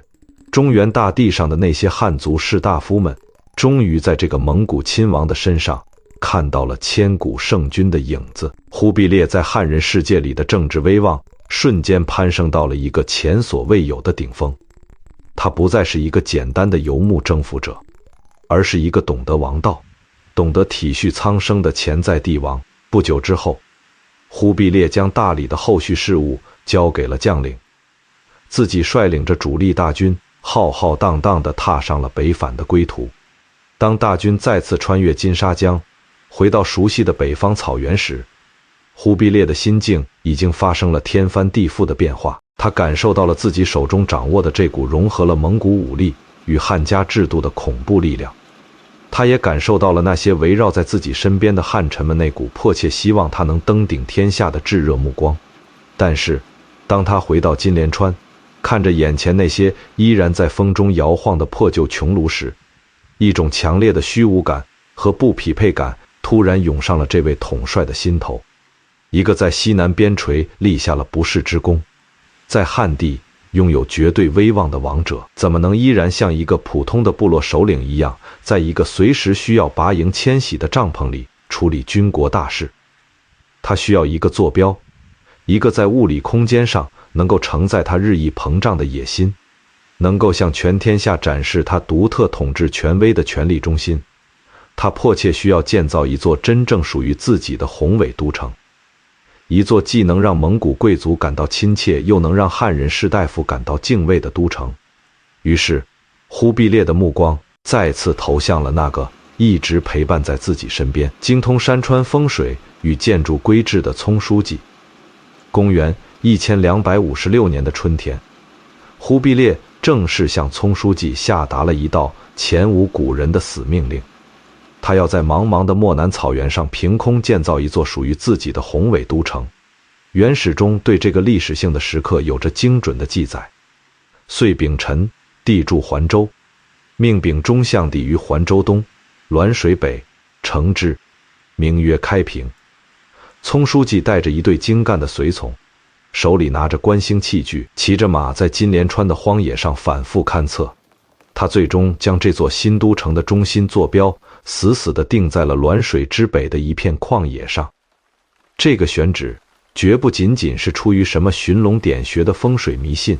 中原大地上的那些汉族士大夫们终于在这个蒙古亲王的身上看到了千古圣君的影子。忽必烈在汉人世界里的政治威望瞬间攀升到了一个前所未有的顶峰。他不再是一个简单的游牧征服者，而是一个懂得王道、懂得体恤苍生的潜在帝王。不久之后，忽必烈将大理的后续事务交给了将领，自己率领着主力大军浩浩荡荡地踏上了北返的归途。当大军再次穿越金沙江，回到熟悉的北方草原时，忽必烈的心境已经发生了天翻地覆的变化。他感受到了自己手中掌握的这股融合了蒙古武力与汉家制度的恐怖力量，他也感受到了那些围绕在自己身边的汉臣们那股迫切希望他能登顶天下的炙热目光。但是当他回到金莲川，看着眼前那些依然在风中摇晃的破旧穹庐时，一种强烈的虚无感和不匹配感突然涌上了这位统帅的心头。一个在西南边陲立下了不世之功，在汉地拥有绝对威望的王者，怎么能依然像一个普通的部落首领一样，在一个随时需要拔营迁徙的帐篷里处理军国大事？他需要一个坐标，一个在物理空间上能够承载他日益膨胀的野心，能够向全天下展示他独特统治权威的权力中心。他迫切需要建造一座真正属于自己的宏伟都城，一座既能让蒙古贵族感到亲切，又能让汉人士大夫感到敬畏的都城。于是，忽必烈的目光再次投向了那个一直陪伴在自己身边、精通山川风水与建筑规制的聪书记。公元1256年的春天，忽必烈正式向聪书记下达了一道前无古人的死命令。他要在茫茫的漠南草原上凭空建造一座属于自己的宏伟都城。元史中对这个历史性的时刻有着精准的记载：岁丙辰，地筑环州，命秉中相地于环州东，滦水北，城之，名曰开平。聪书记带着一队精干的随从，手里拿着观星器具，骑着马在金莲川的荒野上反复勘测。他最终将这座新都城的中心坐标死死地定在了滦水之北的一片旷野上。这个选址绝不仅仅是出于什么寻龙点穴的风水迷信，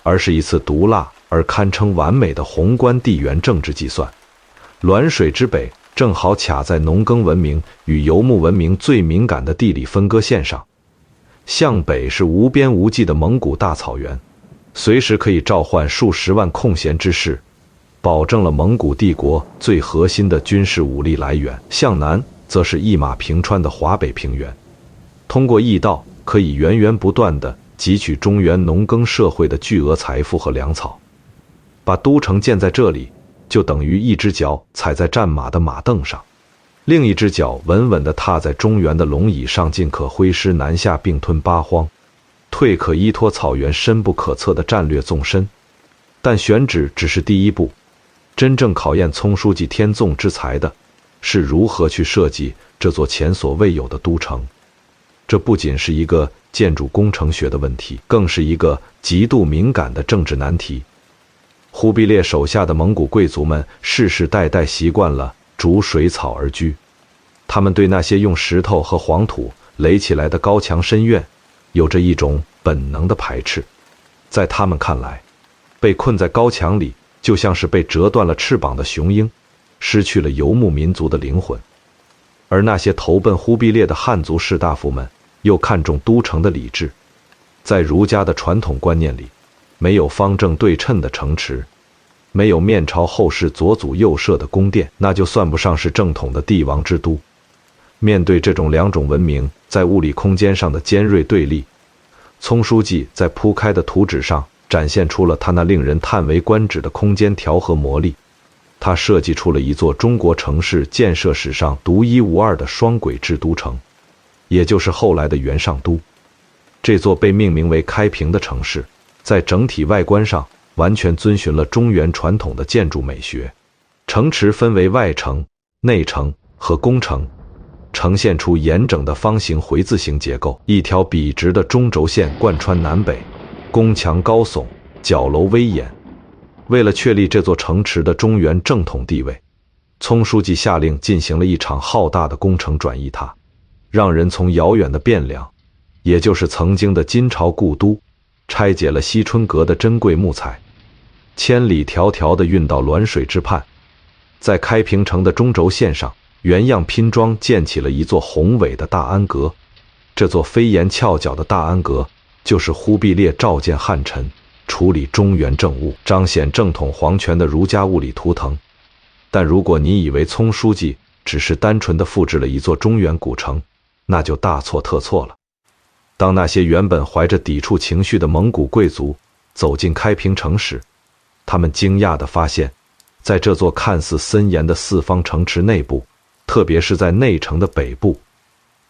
而是一次毒辣而堪称完美的宏观地缘政治计算。滦水之北正好卡在农耕文明与游牧文明最敏感的地理分割线上，向北是无边无际的蒙古大草原，随时可以召唤数十万空闲之士，保证了蒙古帝国最核心的军事武力来源。向南则是一马平川的华北平原，通过驿道可以源源不断地汲取中原农耕社会的巨额财富和粮草。把都城建在这里，就等于一只脚踩在战马的马凳上，另一只脚稳稳地踏在中原的龙椅上，进可挥师南下并吞八荒，退可依托草原深不可测的战略纵深。但选址只是第一步，真正考验聪书记天纵之才的是如何去设计这座前所未有的都城。这不仅是一个建筑工程学的问题，更是一个极度敏感的政治难题。忽必烈手下的蒙古贵族们世世代代习惯了逐水草而居，他们对那些用石头和黄土垒起来的高墙深院有着一种本能的排斥。在他们看来，被困在高墙里就像是被折断了翅膀的雄鹰，失去了游牧民族的灵魂。而那些投奔忽必烈的汉族士大夫们又看重都城的礼制。在儒家的传统观念里，没有方正对称的城池，没有面朝后世左祖右社的宫殿，那就算不上是正统的帝王之都。面对这种两种文明在物理空间上的尖锐对立，聪书记在铺开的图纸上展现出了他那令人叹为观止的空间调和魔力。他设计出了一座中国城市建设史上独一无二的双轨制都城，也就是后来的元上都。这座被命名为开平的城市，在整体外观上完全遵循了中原传统的建筑美学。城池分为外城、内城和宫城，呈现出严整的方形回字形结构，一条笔直的中轴线贯穿南北，宫墙高耸，角楼威严。为了确立这座城池的中原正统地位，聪书记下令进行了一场浩大的工程转移它，让人从遥远的汴梁，也就是曾经的金朝故都，拆解了西春阁的珍贵木材，千里迢迢地运到滦水之畔，在开平城的中轴线上原样拼装建起了一座宏伟的大安阁。这座飞檐翘角的大安阁，就是忽必烈召见汉臣，处理中原政务，彰显正统皇权的儒家物理图腾。但如果你以为聪书记只是单纯地复制了一座中原古城，那就大错特错了。当那些原本怀着抵触情绪的蒙古贵族走进开平城时，他们惊讶地发现，在这座看似森严的四方城池内部，特别是在内城的北部，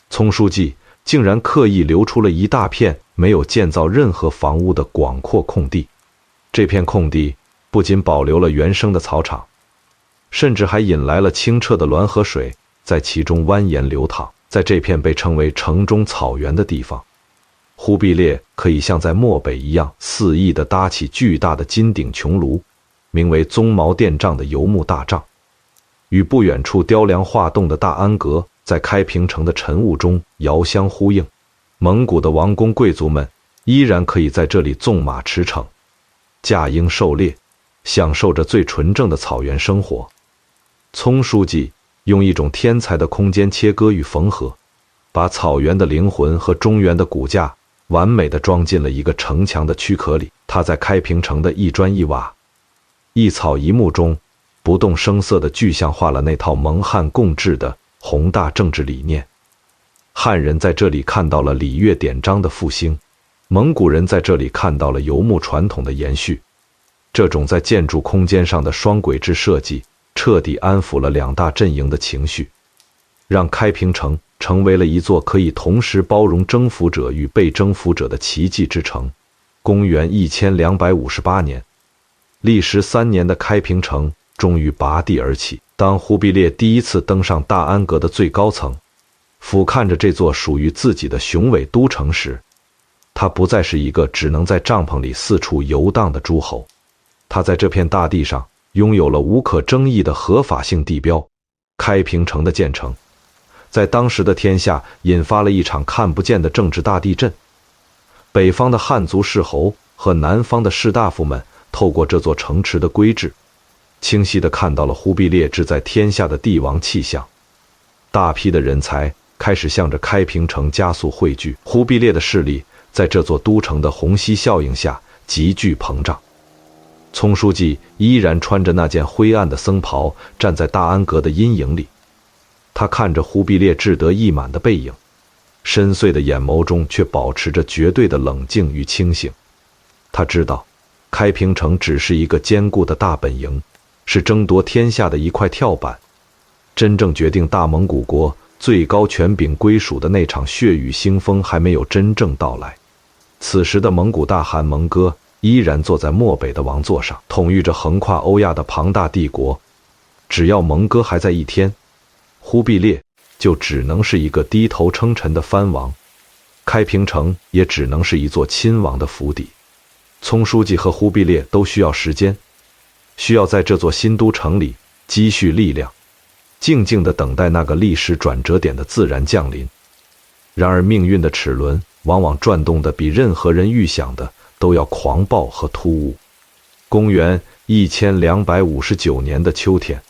聪书记竟然刻意留出了一大片没有建造任何房屋的广阔空地。这片空地不仅保留了原生的草场，甚至还引来了清澈的滦河水在其中蜿蜒流淌。在这片被称为城中草原的地方，忽必烈可以像在漠北一样肆意地搭起巨大的金顶穹庐，名为鬃毛殿帐的游牧大帐，与不远处雕梁画栋的大安阁在开平城的晨雾中遥相呼应。蒙古的王公贵族们依然可以在这里纵马驰骋，驾鹰狩猎，享受着最纯正的草原生活。聪书记用一种天才的空间切割与缝合，把草原的灵魂和中原的骨架完美地装进了一个城墙的躯壳里。他在开平城的一砖一瓦、一草一木中，不动声色地具象化了那套蒙汉共治的宏大政治理念。汉人在这里看到了礼乐典章的复兴，蒙古人在这里看到了游牧传统的延续。这种在建筑空间上的双轨制设计，彻底安抚了两大阵营的情绪，让开平城成为了一座可以同时包容征服者与被征服者的奇迹之城。公元1258年，历时3年的开平城终于拔地而起。当忽必烈第一次登上大安阁的最高层，俯瞰着这座属于自己的雄伟都城时，他不再是一个只能在帐篷里四处游荡的诸侯，他在这片大地上拥有了无可争议的合法性地标。开平城的建成，在当时的天下引发了一场看不见的政治大地震。北方的汉族士侯和南方的士大夫们透过这座城池的规制，清晰地看到了忽必烈志在天下的帝王气象。大批的人才开始向着开平城加速汇聚，忽必烈的势力在这座都城的虹吸效应下急剧膨胀。聪书记依然穿着那件灰暗的僧袍，站在大安阁的阴影里。他看着忽必烈志得意满的背影，深邃的眼眸中却保持着绝对的冷静与清醒。他知道，开平城只是一个坚固的大本营，是争夺天下的一块跳板。真正决定大蒙古国最高权柄归属的那场血雨腥风还没有真正到来。此时的蒙古大汗蒙哥依然坐在漠北的王座上，统御着横跨欧亚的庞大帝国。只要蒙哥还在一天，忽必烈就只能是一个低头称臣的藩王，开平城也只能是一座亲王的府邸。聪书记和忽必烈都需要时间，需要在这座新都城里积蓄力量，静静地等待那个历史转折点的自然降临。然而命运的齿轮往往转动的比任何人预想的都要狂暴和突兀。公元1259年的秋天，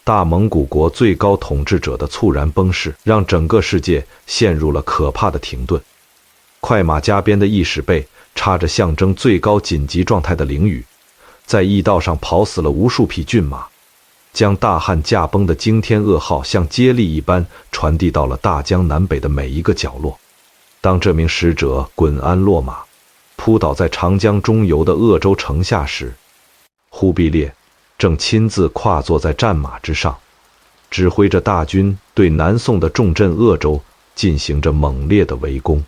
大蒙古国最高统治者的猝然崩逝，让整个世界陷入了可怕的停顿。快马加鞭的义士辈插着象征最高紧急状态的翎羽，在驿道上跑死了无数匹骏马，将大汉驾崩的惊天噩耗像接力一般传递到了大江南北的每一个角落。当这名使者滚鞍落马，扑倒在长江中游的鄂州城下时，忽必烈正亲自跨坐在战马之上，指挥着大军对南宋的重镇鄂州进行着猛烈的围攻。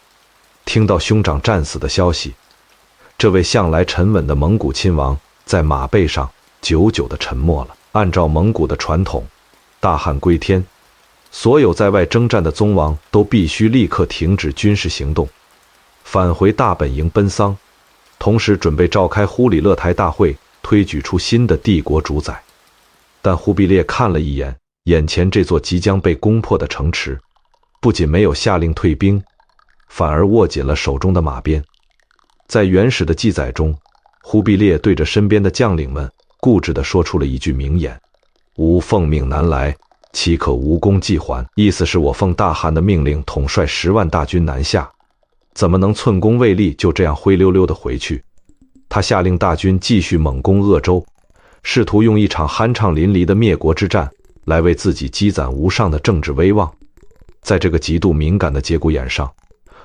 听到兄长战死的消息，这位向来沉稳的蒙古亲王在马背上久久地沉默了。按照蒙古的传统，大汉归天，所有在外征战的宗王都必须立刻停止军事行动，返回大本营奔丧，同时准备召开忽里勒台大会，推举出新的帝国主宰。但忽必烈看了一眼眼前这座即将被攻破的城池，不仅没有下令退兵，反而握紧了手中的马鞭。在原始的记载中，忽必烈对着身边的将领们固执地说出了一句名言：吾奉命南来，岂可无功绩还？意思是我奉大汗的命令统帅10万大军南下，怎么能寸功未立就这样灰溜溜地回去？他下令大军继续猛攻鄂州，试图用一场酣畅淋漓的灭国之战来为自己积攒无上的政治威望。在这个极度敏感的节骨眼上，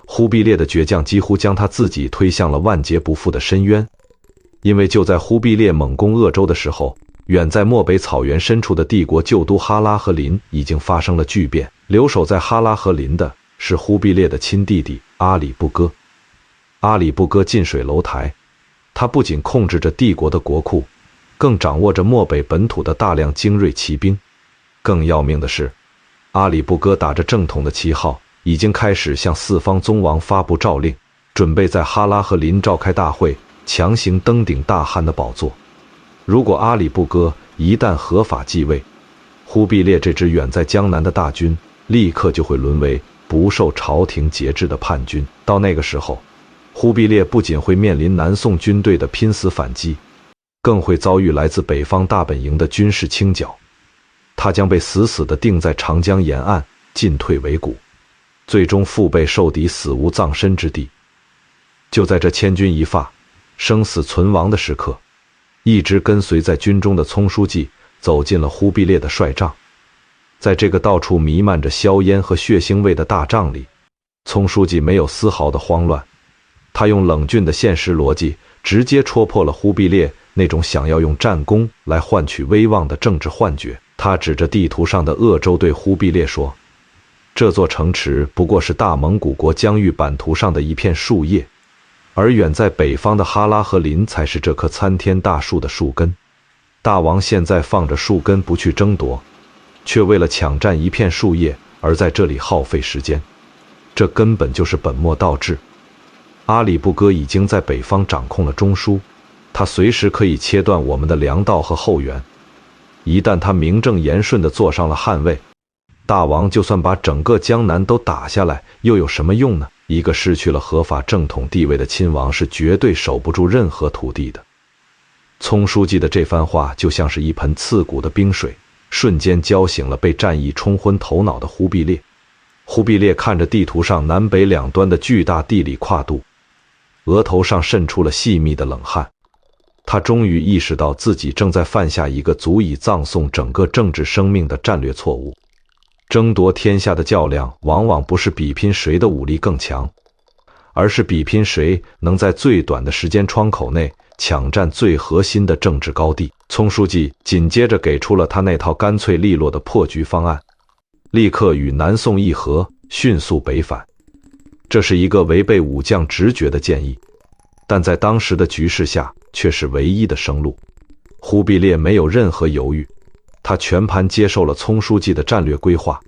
忽必烈的倔强几乎将他自己推向了万劫不复的深渊。因为就在忽必烈猛攻鄂州的时候，远在漠北草原深处的帝国旧都哈拉和林已经发生了巨变。留守在哈拉和林的是忽必烈的亲弟弟阿里不哥。阿里不哥近水楼台，他不仅控制着帝国的国库，更掌握着漠北本土的大量精锐骑兵。更要命的是，阿里不哥打着正统的旗号，已经开始向四方宗王发布诏令，准备在哈拉和林召开大会，强行登顶大汉的宝座。如果阿里不哥一旦合法继位，忽必烈这支远在江南的大军立刻就会沦为不受朝廷节制的叛军。到那个时候，忽必烈不仅会面临南宋军队的拼死反击，更会遭遇来自北方大本营的军事清剿。他将被死死地钉在长江沿岸，进退维谷，最终腹背受敌，死无葬身之地。就在这千钧一发、生死存亡的时刻，一直跟随在军中的聪书记走进了忽必烈的帅帐。在这个到处弥漫着硝烟和血腥味的大帐里，聪书记没有丝毫的慌乱，他用冷峻的现实逻辑直接戳破了忽必烈那种想要用战功来换取威望的政治幻觉。他指着地图上的鄂州对忽必烈说：这座城池不过是大蒙古国疆域版图上的一片树叶，而远在北方的哈拉和林才是这棵参天大树的树根。大王现在放着树根不去争夺，却为了抢占一片树叶而在这里耗费时间，这根本就是本末倒置。阿里不哥已经在北方掌控了中枢，他随时可以切断我们的粮道和后援。一旦他名正言顺地坐上了汉位，大王就算把整个江南都打下来，又有什么用呢？一个失去了合法正统地位的亲王是绝对守不住任何土地的。聪书记的这番话就像是一盆刺骨的冰水，瞬间浇醒了被战役冲昏头脑的忽必烈。忽必烈看着地图上南北两端的巨大地理跨度，额头上渗出了细密的冷汗。他终于意识到自己正在犯下一个足以葬送整个政治生命的战略错误。争夺天下的较量往往不是比拼谁的武力更强，而是比拼谁能在最短的时间窗口内抢占最核心的政治高地。葱书记紧接着给出了他那套干脆利落的破局方案，立刻与南宋议和，迅速北返。这是一个违背武将直觉的建议，但在当时的局势下却是唯一的生路。忽必烈没有任何犹豫，他全盘接受了葱书记的战略规划。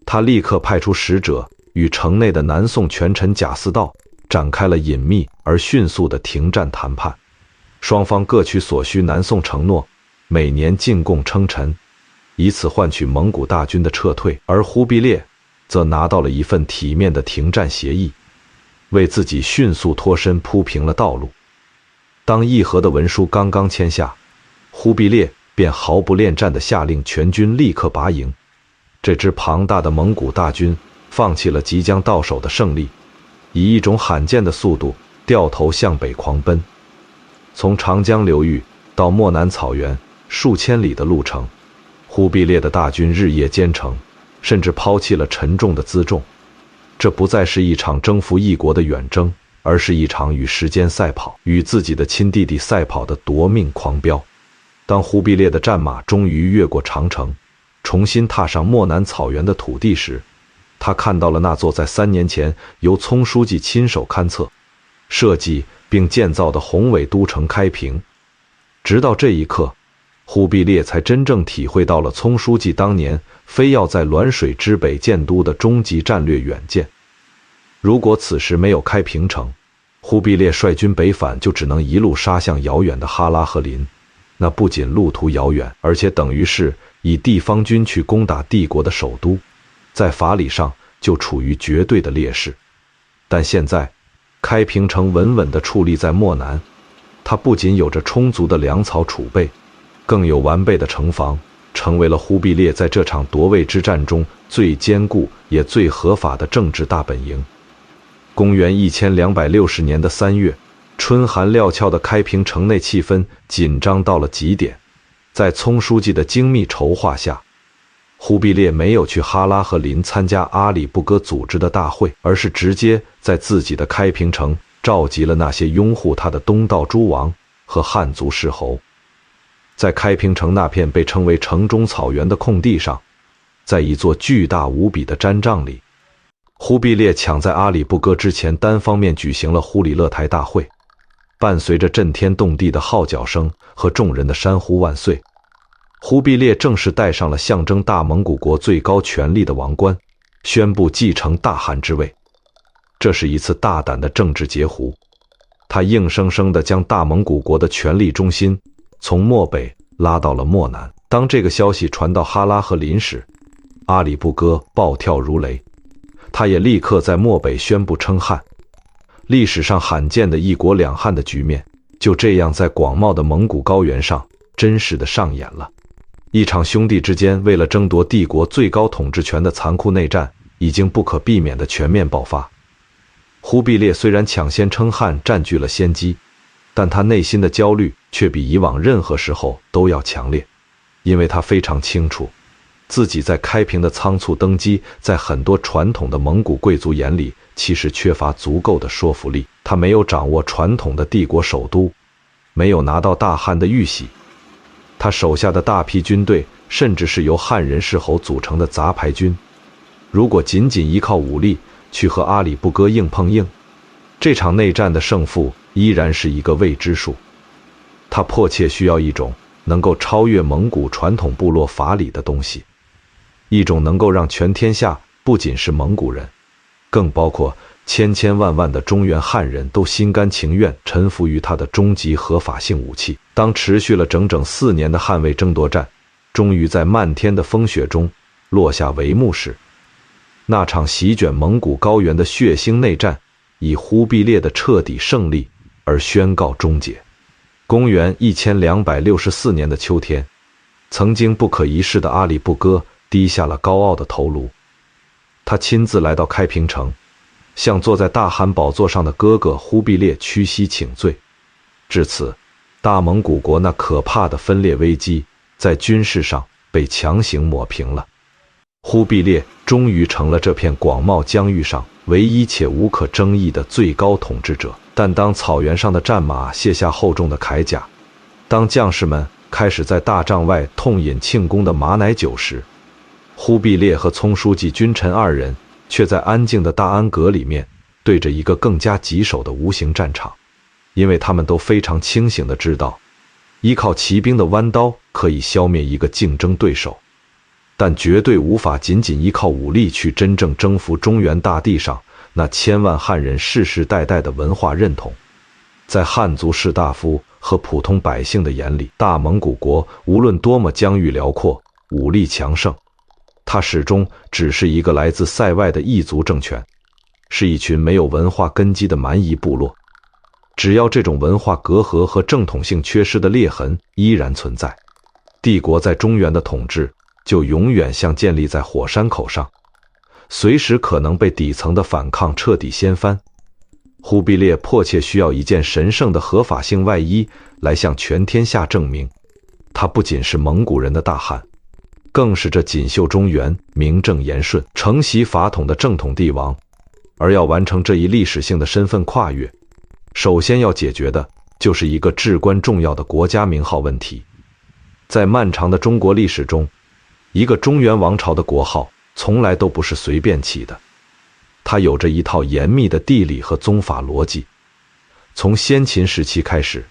他立刻派出使者与城内的南宋权臣贾似道展开了隐秘而迅速的停战谈判，双方各取所需南宋承诺，每年进贡称臣，以此换取蒙古大军的撤退，而忽必烈则拿到了一份体面的停战协议，为自己迅速脱身铺平了道路。当议和的文书刚刚签下，忽必烈便毫不恋战地下令全军立刻拔营。这支庞大的蒙古大军放弃了即将到手的胜利，以一种罕见的速度掉头向北狂奔。从长江流域到漠南草原数千里的路程，忽必烈的大军日夜兼程，甚至抛弃了沉重的辎重。这不再是一场征服异国的远征，而是一场与时间赛跑，与自己的亲弟弟赛跑的夺命狂飙。当忽必烈的战马终于越过长城，重新踏上漠南草原的土地时，他看到了那座在3年前由葱书记亲手勘测、设计并建造的宏伟都城开平。直到这一刻，忽必烈才真正体会到了葱书记当年非要在滦水之北建都的终极战略远见。如果此时没有开平城，忽必烈率军北返就只能一路杀向遥远的哈拉和林，那不仅路途遥远，而且等于是以地方军去攻打帝国的首都，在法理上就处于绝对的劣势。但现在，开平城稳稳地矗立在漠南，它不仅有着充足的粮草储备，更有完备的城防，成为了忽必烈在这场夺位之战中最坚固也最合法的政治大本营。公元1260年的3月，春寒料峭的开平城内气氛紧张到了极点。在葱书记的精密筹划下，忽必烈没有去哈拉和林参加阿里不哥组织的大会，而是直接在自己的开平城召集了那些拥护他的东道诸王和汉族诸侯。在开平城那片被称为城中草原的空地上，在一座巨大无比的毡帐里，忽必烈抢在阿里不哥之前单方面举行了忽里勒台大会。伴随着震天动地的号角声和众人的山呼万岁，忽必烈正式戴上了象征大蒙古国最高权力的王冠，宣布继承大汗之位。这是一次大胆的政治截胡，他硬生生地将大蒙古国的权力中心从漠北拉到了漠南。当这个消息传到哈拉和林时，阿里不哥暴跳如雷，他也立刻在漠北宣布称汗。历史上罕见的一国两汉的局面就这样在广袤的蒙古高原上真实的上演了。一场兄弟之间为了争夺帝国最高统治权的残酷内战已经不可避免的全面爆发。忽必烈虽然抢先称汗占据了先机，但他内心的焦虑却比以往任何时候都要强烈，因为他非常清楚自己在开平的仓促登基，在很多传统的蒙古贵族眼里其实缺乏足够的说服力。他没有掌握传统的帝国首都，没有拿到大汗的玉玺，他手下的大批军队甚至是由汉人斥候组成的杂牌军，如果仅仅依靠武力去和阿里不哥硬碰硬，这场内战的胜负依然是一个未知数。他迫切需要一种能够超越蒙古传统部落法理的东西，一种能够让全天下不仅是蒙古人，更包括千千万万的中原汉人都心甘情愿臣服于他的终极合法性武器。当持续了整整4年的汉魏争夺战终于在漫天的风雪中落下帷幕时，那场席卷蒙古高原的血腥内战以忽必烈的彻底胜利而宣告终结。公元1264年的秋天，曾经不可一世的阿里不哥低下了高傲的头颅，他亲自来到开平城，向坐在大汗宝座上的哥哥忽必烈屈膝请罪。至此，大蒙古国那可怕的分裂危机在军事上被强行抹平了。忽必烈终于成了这片广袤疆域上唯一且无可争议的最高统治者。但当草原上的战马卸下厚重的铠甲，当将士们开始在大帐外痛饮庆功的马奶酒时，忽必烈和聪书记君臣二人却在安静的大安阁里面对着一个更加棘手的无形战场，因为他们都非常清醒地知道，依靠骑兵的弯刀可以消灭一个竞争对手，但绝对无法仅仅依靠武力去真正征服中原大地上那千万汉人世世代代的文化认同。在汉族士大夫和普通百姓的眼里，大蒙古国无论多么疆域辽阔、武力强盛，它始终只是一个来自塞外的异族政权，是一群没有文化根基的蛮夷部落。只要这种文化隔阂和正统性缺失的裂痕依然存在，帝国在中原的统治就永远像建立在火山口上，随时可能被底层的反抗彻底掀翻。忽必烈迫切需要一件神圣的合法性外衣来向全天下证明，他不仅是蒙古人的大汗，更是这锦绣中原、名正言顺、承袭法统的正统帝王。而要完成这一历史性的身份跨越，首先要解决的就是一个至关重要的国家名号问题。在漫长的中国历史中，一个中原王朝的国号从来都不是随便起的，它有着一套严密的地理和宗法逻辑。从先秦时期开始，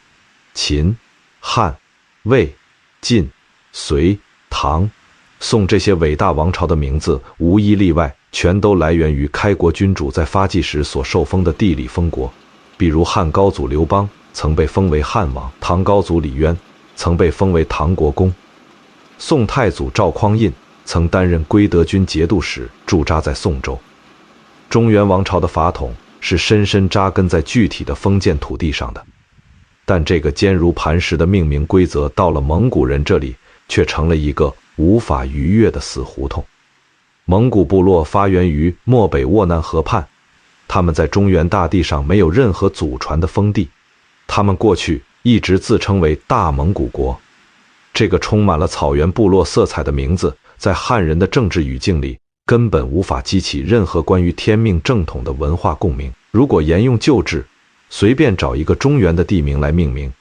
秦、汉、魏、晋、隋、唐、宋这些伟大王朝的名字无一例外全都来源于开国君主在发迹时所受封的地理封国。比如汉高祖刘邦曾被封为汉王，唐高祖李渊曾被封为唐国公，宋太祖赵匡胤曾担任归德军节度使，驻扎在宋州。中原王朝的法统是深深扎根在具体的封建土地上的，但这个坚如磐石的命名规则到了蒙古人这里却成了一个无法逾越的死胡同。蒙古部落发源于漠北沃难河畔，他们在中原大地上没有任何祖传的封地，他们过去一直自称为大蒙古国。这个充满了草原部落色彩的名字，在汉人的政治语境里根本无法激起任何关于天命正统的文化共鸣。如果沿用旧制，随便找一个中原的地名来命名，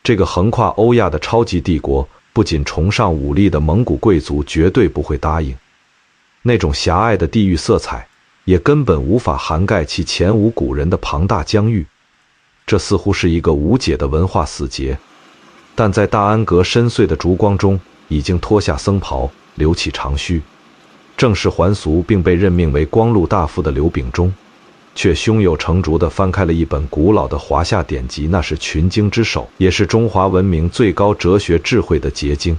这个横跨欧亚的超级帝国不仅崇尚武力的蒙古贵族绝对不会答应，那种狭隘的地域色彩也根本无法涵盖其前无古人的庞大疆域。这似乎是一个无解的文化死结，但在大安阁深邃的烛光中，已经脱下僧袍，留起长须，正式还俗并被任命为光禄大夫的刘秉忠，却胸有成竹地翻开了一本古老的华夏典籍，那是群经之首，也是中华文明最高哲学智慧的结晶。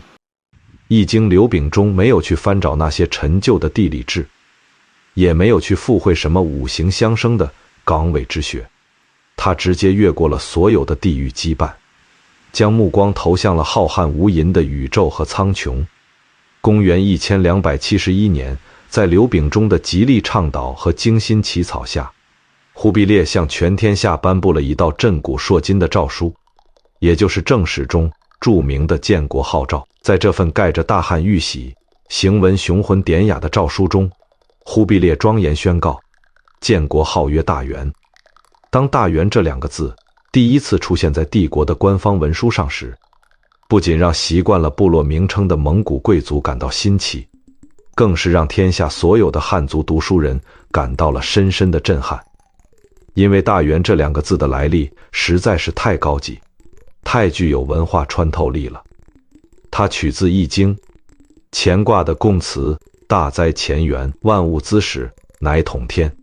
易经刘秉忠没有去翻找那些陈旧的地理志，也没有去附会什么五行相生的岗位之学，他直接越过了所有的地域羁绊，将目光投向了浩瀚无垠的宇宙和苍穹。公元1271年，在刘秉忠的极力倡导和精心起草下，忽必烈向全天下颁布了一道震古烁今的诏书，也就是正史中著名的建国号诏。在这份盖着大汉玉玺、行文雄浑典雅的诏书中，忽必烈庄严宣告，建国号曰大元。当大元这两个字第一次出现在帝国的官方文书上时，不仅让习惯了部落名称的蒙古贵族感到新奇，更是让天下所有的汉族读书人感到了深深的震撼。因为大元这两个字的来历实在是太高级，太具有文化穿透力了。它取自易经乾卦的贡词，大哉乾元，万物滋始，乃统天。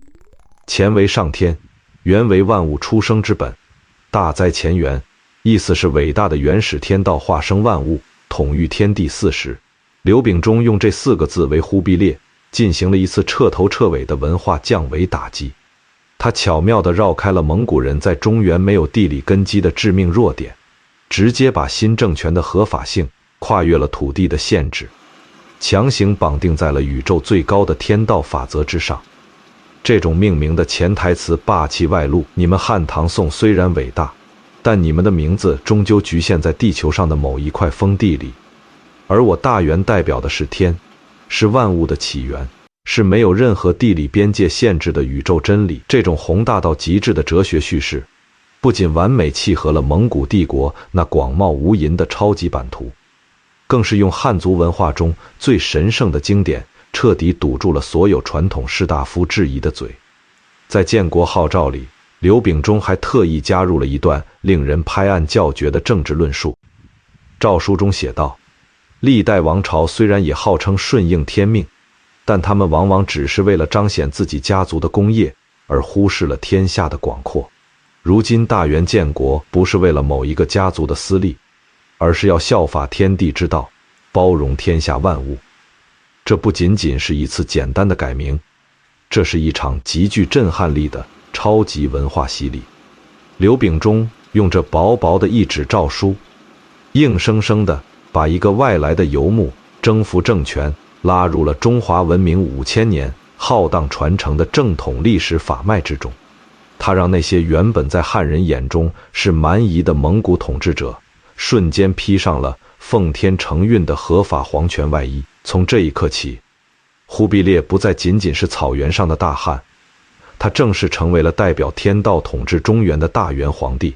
乾为上天，元为万物出生之本，大哉乾元，意思是伟大的原始天道化生万物，统御天地四时。刘秉忠用这4个字为忽必烈进行了一次彻头彻尾的文化降维打击，他巧妙地绕开了蒙古人在中原没有地理根基的致命弱点，直接把新政权的合法性跨越了土地的限制，强行绑定在了宇宙最高的天道法则之上。这种命名的潜台词霸气外露，你们汉唐宋虽然伟大，但你们的名字终究局限在地球上的某一块封地里，而我大元代表的是天，是万物的起源，是没有任何地理边界限制的宇宙真理。这种宏大到极致的哲学叙事，不仅完美契合了蒙古帝国那广袤无垠的超级版图，更是用汉族文化中最神圣的经典彻底堵住了所有传统士大夫质疑的嘴。在建国号召里，刘秉忠还特意加入了一段令人拍案叫绝的政治论述。诏书中写道：历代王朝虽然也号称顺应天命，但他们往往只是为了彰显自己家族的功业，而忽视了天下的广阔。如今大元建国，不是为了某一个家族的私利，而是要效法天地之道，包容天下万物。这不仅仅是一次简单的改名，这是一场极具震撼力的超级文化洗礼。刘秉忠用这薄薄的一纸诏书，硬生生地把一个外来的游牧征服政权拉入了中华文明5000年浩荡传承的正统历史法脉之中。他让那些原本在汉人眼中是蛮夷的蒙古统治者，瞬间披上了奉天承运的合法皇权外衣。从这一刻起，忽必烈不再仅仅是草原上的大汉，他正式成为了代表天道统治中原的大元皇帝。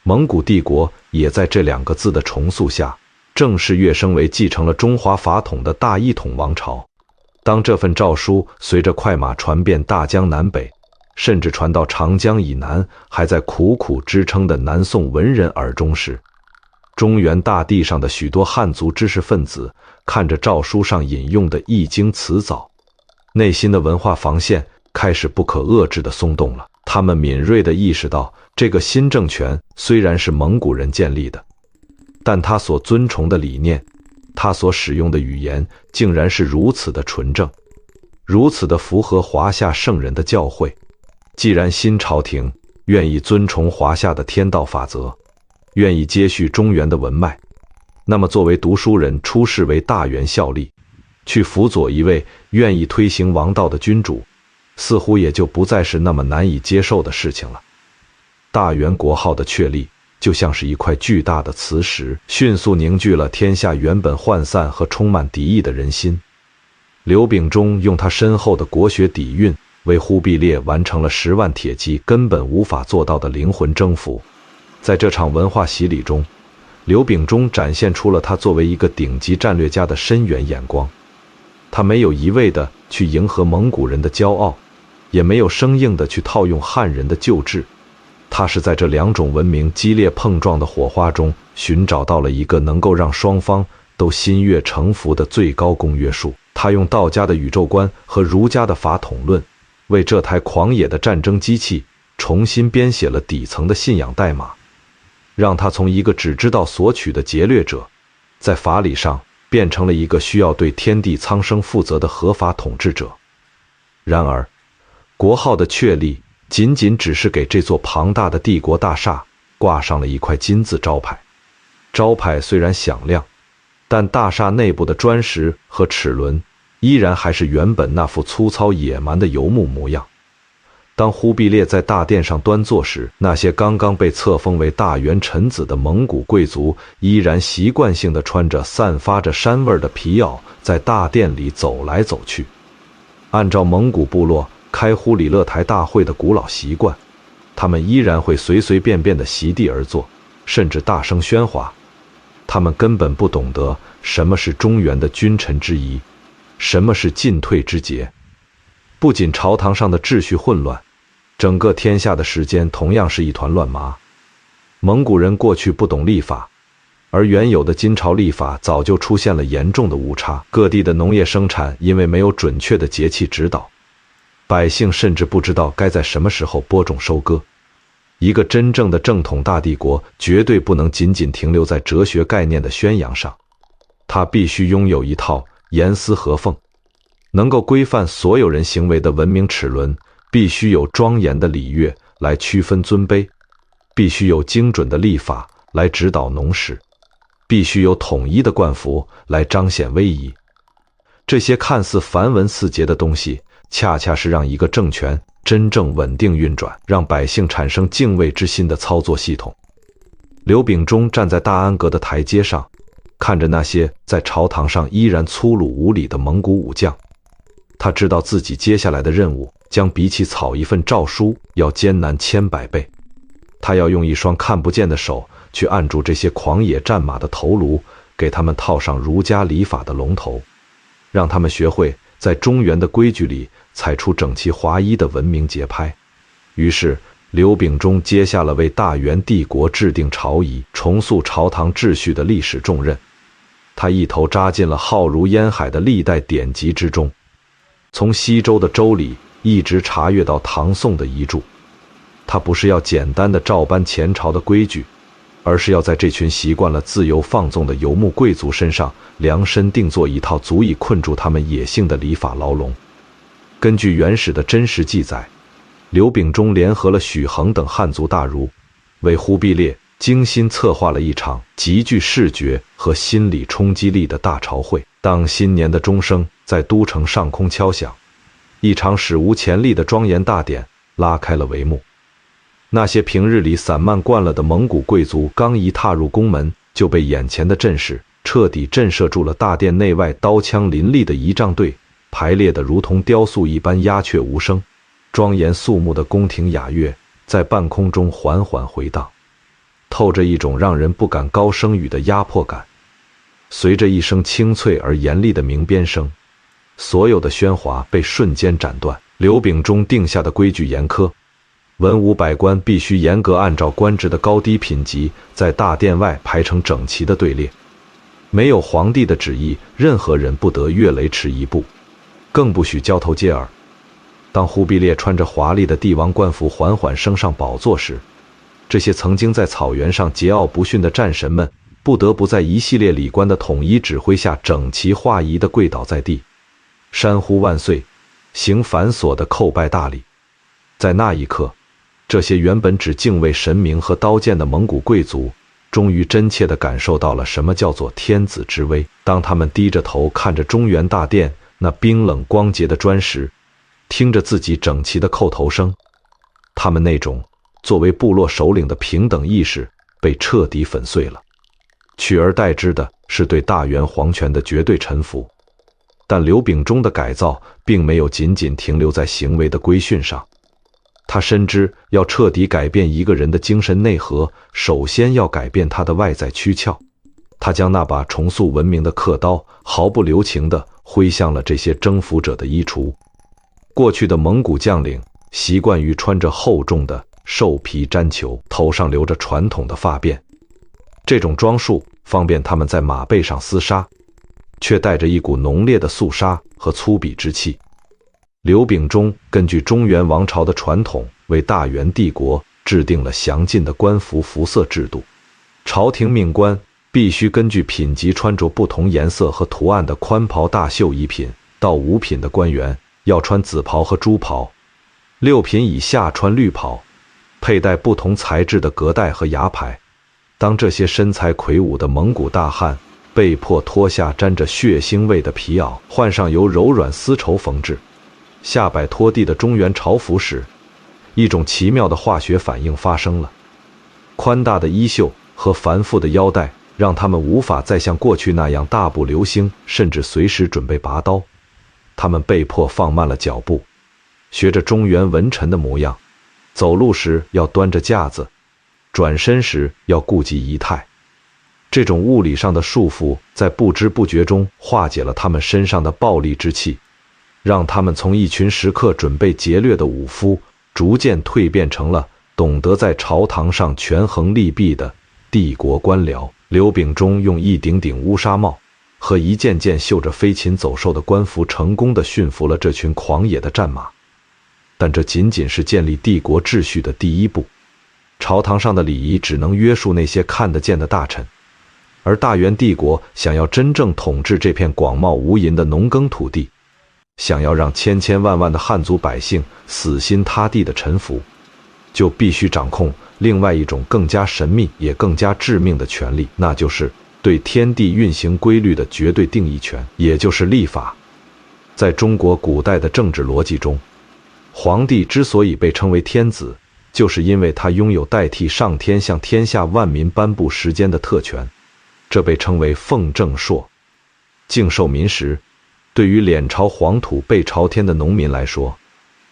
蒙古帝国也在这2个字的重塑下，正式跃升为继承了中华法统的大一统王朝。当这份诏书随着快马传遍大江南北，甚至传到长江以南还在苦苦支撑的南宋文人耳中时，中原大地上的许多汉族知识分子看着诏书上引用的易经词藻，内心的文化防线开始不可遏制地松动了。他们敏锐地意识到，这个新政权虽然是蒙古人建立的，但他所尊崇的理念，他所使用的语言，竟然是如此的纯正，如此的符合华夏圣人的教诲。既然新朝廷愿意尊崇华夏的天道法则，愿意接续中原的文脉，那么作为读书人出仕为大元效力，去辅佐一位愿意推行王道的君主，似乎也就不再是那么难以接受的事情了。大元国号的确立，就像是一块巨大的磁石，迅速凝聚了天下原本涣散和充满敌意的人心。刘秉忠用他深厚的国学底蕴，为忽必烈完成了10万铁骑根本无法做到的灵魂征服。在这场文化洗礼中，刘秉忠展现出了他作为一个顶级战略家的深远眼光。他没有一味地去迎合蒙古人的骄傲，也没有生硬地去套用汉人的旧制。他是在这2种文明激烈碰撞的火花中，寻找到了一个能够让双方都心悦诚服的最高公约数。他用道家的宇宙观和儒家的法统论，为这台狂野的战争机器重新编写了底层的信仰代码，让他从一个只知道索取的劫掠者，在法理上变成了一个需要对天地苍生负责的合法统治者。然而，国号的确立仅仅只是给这座庞大的帝国大厦挂上了一块金字招牌。招牌虽然响亮，但大厦内部的砖石和齿轮依然还是原本那副粗糙野蛮的游牧模样。当忽必烈在大殿上端坐时，那些刚刚被册封为大元臣子的蒙古贵族依然习惯性地穿着散发着膻味的皮袄，在大殿里走来走去。按照蒙古部落开忽里勒台大会的古老习惯，他们依然会随随便便地席地而坐，甚至大声喧哗。他们根本不懂得什么是中原的君臣之谊，什么是进退之节。不仅朝堂上的秩序混乱，整个天下的时间同样是一团乱麻。蒙古人过去不懂历法，而原有的金朝历法早就出现了严重的误差。各地的农业生产因为没有准确的节气指导，百姓甚至不知道该在什么时候播种收割。一个真正的正统大帝国绝对不能仅仅停留在哲学概念的宣扬上，它必须拥有一套严丝合缝，能够规范所有人行为的文明齿轮，必须有庄严的礼乐来区分尊卑，必须有精准的历法来指导农事，必须有统一的冠服来彰显威仪。这些看似繁文缛节的东西，恰恰是让一个政权真正稳定运转，让百姓产生敬畏之心的操作系统。刘秉忠站在大安阁的台阶上，看着那些在朝堂上依然粗鲁无礼的蒙古武将，他知道自己接下来的任务将比起草一份诏书要艰难10000倍。他要用一双看不见的手去按住这些狂野战马的头颅，给他们套上儒家礼法的龙头，让他们学会在中原的规矩里踩出整齐划一的文明节拍。于是刘秉忠接下了为大元帝国制定朝仪、重塑朝堂秩序的历史重任。他一头扎进了浩如烟海的历代典籍之中，从西周的周礼一直查阅到唐宋的遗著。他不是要简单的照搬前朝的规矩，而是要在这群习惯了自由放纵的游牧贵族身上量身定做一套足以困住他们野性的礼法牢笼。根据原始的真实记载，刘秉忠联合了许衡等汉族大儒，为忽必烈精心策划了一场极具视觉和心理冲击力的大朝会。当新年的钟声在都城上空敲响，一场史无前例的庄严大典拉开了帷幕。那些平日里散漫惯了的蒙古贵族刚一踏入宫门，就被眼前的阵势彻底震慑住了。大殿内外刀枪林立的仪仗队排列得如同雕塑一般鸦雀无声，庄严肃穆的宫廷雅乐在半空中缓缓回荡，透着一种让人不敢高声语的压迫感。随着一声清脆而严厉的鸣鞭声，所有的喧哗被瞬间斩断。刘秉忠定下的规矩严苛，文武百官必须严格按照官职的高低品级，在大殿外排成整齐的队列。没有皇帝的旨意，任何人不得越雷池一步，更不许交头接耳。当忽必烈穿着华丽的帝王冠服缓缓升上宝座时，这些曾经在草原上桀骜不驯的战神们不得不在一系列礼官的统一指挥下整齐划一地跪倒在地，山呼万岁，行繁琐的叩拜大礼。在那一刻，这些原本只敬畏神明和刀剑的蒙古贵族终于真切地感受到了什么叫做天子之威。当他们低着头看着中原大殿那冰冷光洁的砖石，听着自己整齐的叩头声，他们那种作为部落首领的平等意识被彻底粉碎了，取而代之的是对大元皇权的绝对臣服。但刘秉忠的改造并没有仅仅停留在行为的规训上，他深知要彻底改变一个人的精神内核，首先要改变他的外在躯壳。他将那把重塑文明的刻刀毫不留情地挥向了这些征服者的衣橱。过去的蒙古将领习惯于穿着厚重的兽皮毡裘，头上留着传统的发辫，这种装束方便他们在马背上厮杀，却带着一股浓烈的肃杀和粗鄙之气。刘秉忠根据中原王朝的传统，为大元帝国制定了详尽的官服服色制度。朝廷命官必须根据品级穿着不同颜色和图案的宽袍大袖1品到5品的官员要穿紫袍和朱袍，6品以下穿绿袍，佩戴不同材质的革带和牙牌。当这些身材魁梧的蒙古大汉被迫脱下沾着血腥味的皮袄，换上由柔软丝绸缝制、下摆拖地的中原朝服时，一种奇妙的化学反应发生了。宽大的衣袖和繁复的腰带让他们无法再像过去那样大步流星，甚至随时准备拔刀。他们被迫放慢了脚步，学着中原文臣的模样，走路时要端着架子，转身时要顾及仪态。这种物理上的束缚在不知不觉中化解了他们身上的暴戾之气，让他们从一群时刻准备劫掠的武夫，逐渐蜕变成了懂得在朝堂上权衡利弊的帝国官僚。刘秉忠用一顶顶乌纱帽和一件件绣着飞禽走兽的官服，成功地驯服了这群狂野的战马。但这仅仅是建立帝国秩序的第一步。朝堂上的礼仪只能约束那些看得见的大臣，而大元帝国想要真正统治这片广袤无垠的农耕土地，想要让千千万万的汉族百姓死心塌地的臣服，就必须掌控另外一种更加神秘也更加致命的权利，那就是对天地运行规律的绝对定义权，也就是立法。在中国古代的政治逻辑中，皇帝之所以被称为天子，就是因为他拥有代替上天向天下万民颁布时间的特权。这被称为奉正朔。敬受民时，对于脸朝黄土背朝天的农民来说，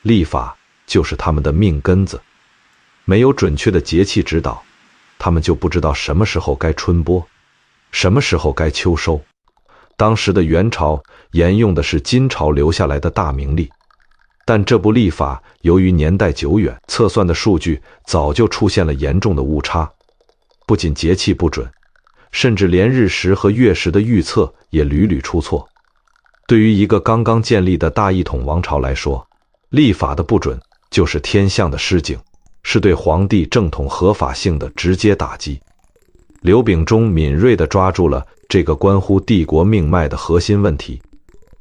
历法就是他们的命根子。没有准确的节气指导，他们就不知道什么时候该春播，什么时候该秋收。当时的元朝沿用的是金朝留下来的大明历，但这部历法由于年代久远，测算的数据早就出现了严重的误差，不仅节气不准，甚至连日食和月食的预测也屡屡出错。对于一个刚刚建立的大一统王朝来说，历法的不准就是天象的失警，是对皇帝正统合法性的直接打击。刘秉忠敏锐地抓住了这个关乎帝国命脉的核心问题，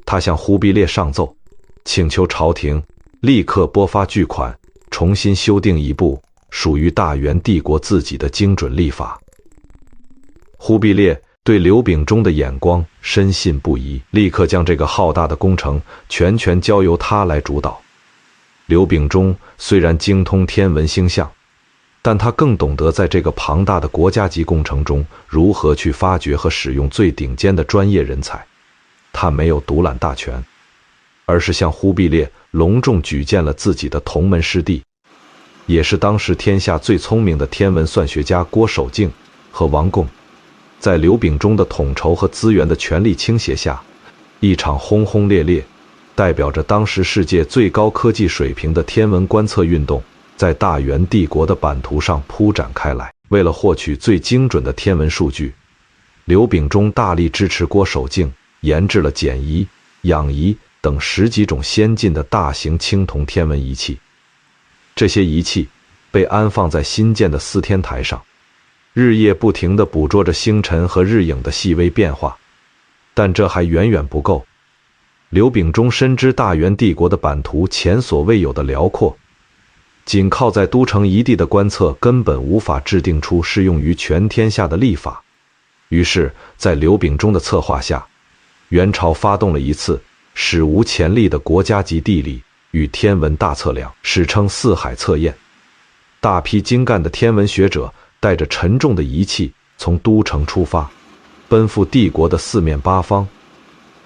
他向忽必烈上奏，请求朝廷立刻拨发巨款，重新修订一部属于大元帝国自己的精准历法。忽必烈对刘秉忠的眼光深信不疑，立刻将这个浩大的工程全权交由他来主导。刘秉忠虽然精通天文星象，但他更懂得在这个庞大的国家级工程中如何去发掘和使用最顶尖的专业人才。他没有独揽大权，而是向忽必烈隆重举荐了自己的同门师弟，也是当时天下最聪明的天文算学家郭守敬和王贡。在刘秉忠的统筹和资源的全力倾斜下，一场轰轰烈烈，代表着当时世界最高科技水平的天文观测运动在大元帝国的版图上铺展开来。为了获取最精准的天文数据，刘秉忠大力支持郭守敬研制了简仪、氧仪等10几种先进的大型青铜天文仪器。这些仪器被安放在新建的4天台上，日夜不停地捕捉着星辰和日影的细微变化。但这还远远不够。刘秉忠深知大元帝国的版图前所未有的辽阔，仅靠在都城一地的观测根本无法制定出适用于全天下的历法。于是在刘秉忠的策划下，元朝发动了一次史无前例的国家级地理与天文大测量，史称四海测验。大批精干的天文学者带着沉重的仪器从都城出发，奔赴帝国的四面八方。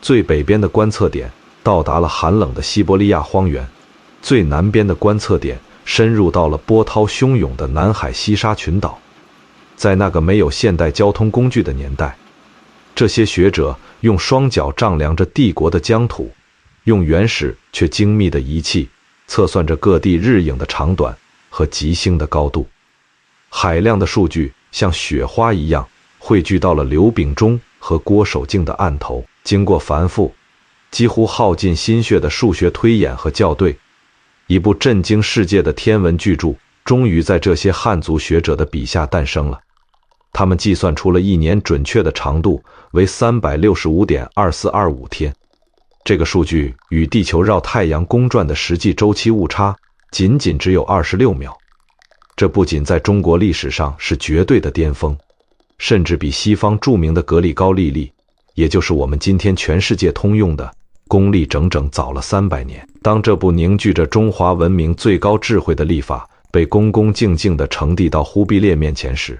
最北边的观测点到达了寒冷的西伯利亚荒原，最南边的观测点深入到了波涛汹涌的南海西沙群岛。在那个没有现代交通工具的年代，这些学者用双脚丈量着帝国的疆土，用原始却精密的仪器测算着各地日影的长短和吉星的高度。海量的数据像雪花一样汇聚到了刘秉忠和郭守敬的案头。经过繁复几乎耗尽心血的数学推演和校对，一部震惊世界的天文巨著终于在这些汉族学者的笔下诞生了。他们计算出了一年准确的长度为 365.2425 天，这个数据与地球绕太阳公转的实际周期误差仅仅只有26秒。这不仅在中国历史上是绝对的巅峰，甚至比西方著名的格里高利历，也就是我们今天全世界通用的公历，整整早了300年。当这部凝聚着中华文明最高智慧的历法被恭恭敬敬地呈递到忽必烈面前时，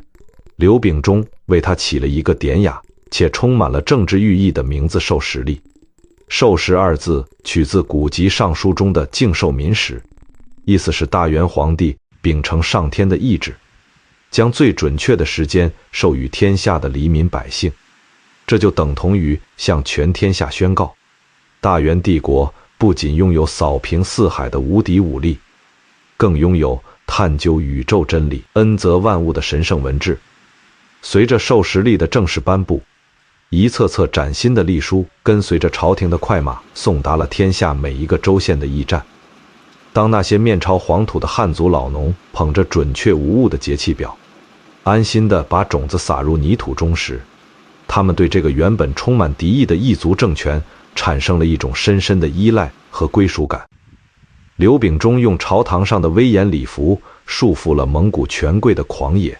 刘秉忠为他起了一个典雅且充满了政治寓意的名字——授时历。授时二字取自古籍尚书中的敬受民时，意思是大元皇帝秉承上天的意志，将最准确的时间授予天下的黎民百姓。这就等同于向全天下宣告，大元帝国不仅拥有扫平四海的无敌武力，更拥有探究宇宙真理、恩泽万物的神圣文治。随着授时历的正式颁布，一册册崭新的历书跟随着朝廷的快马送达了天下每一个州县的驿站。当那些面朝黄土的汉族老农捧着准确无误的节气表，安心地把种子撒入泥土中时，他们对这个原本充满敌意的异族政权产生了一种深深的依赖和归属感。刘秉忠用朝堂上的威严礼服束缚了蒙古权贵的狂野，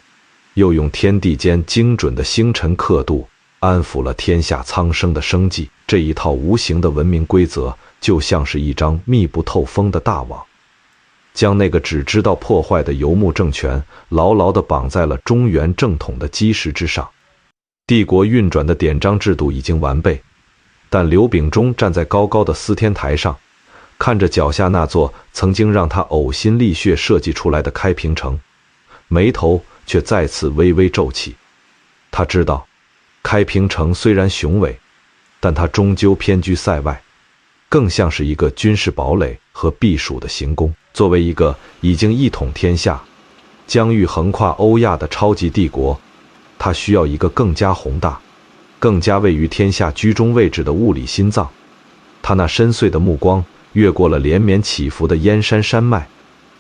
又用天地间精准的星辰刻度安抚了天下苍生的生计。这一套无形的文明规则就像是一张密不透风的大网，将那个只知道破坏的游牧政权牢牢地绑在了中原正统的基石之上。帝国运转的典章制度已经完备，但刘秉忠站在高高的司天台上，看着脚下那座曾经让他呕心沥血设计出来的开平城，眉头却再次微微皱起。他知道，开平城虽然雄伟，但它终究偏居塞外，更像是一个军事堡垒和避暑的行宫。作为一个已经一统天下、疆域横跨欧亚的超级帝国，它需要一个更加宏大、更加位于天下居中位置的物理心脏。他那深邃的目光越过了连绵起伏的燕山山脉，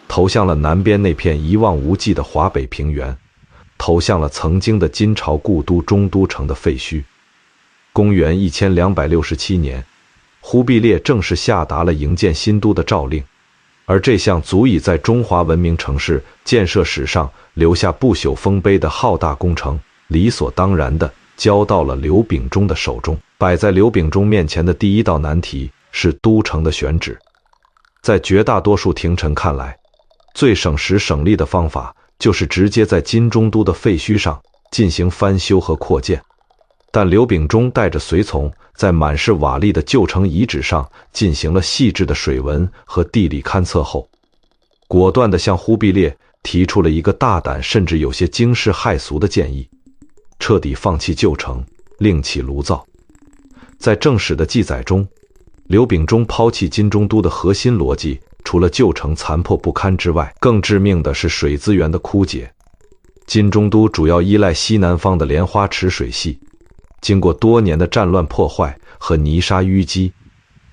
投向了南边那片一望无际的华北平原，投向了曾经的金朝故都中都城的废墟。公元1267年，忽必烈正式下达了营建新都的诏令，而这项足以在中华文明城市建设史上留下不朽丰碑的浩大工程，理所当然地交到了刘秉忠的手中。摆在刘秉忠面前的第一道难题是都城的选址。在绝大多数廷臣看来，最省时省力的方法就是直接在金中都的废墟上进行翻修和扩建。但刘秉忠带着随从，在满是瓦砾的旧城遗址上进行了细致的水文和地理勘测后，果断地向忽必烈提出了一个大胆甚至有些惊世骇俗的建议：彻底放弃旧城，另起炉灶。在正史的记载中，刘秉忠抛弃金中都的核心逻辑，除了旧城残破不堪之外，更致命的是水资源的枯竭。金中都主要依赖西南方的莲花池水系，经过多年的战乱破坏和泥沙淤积，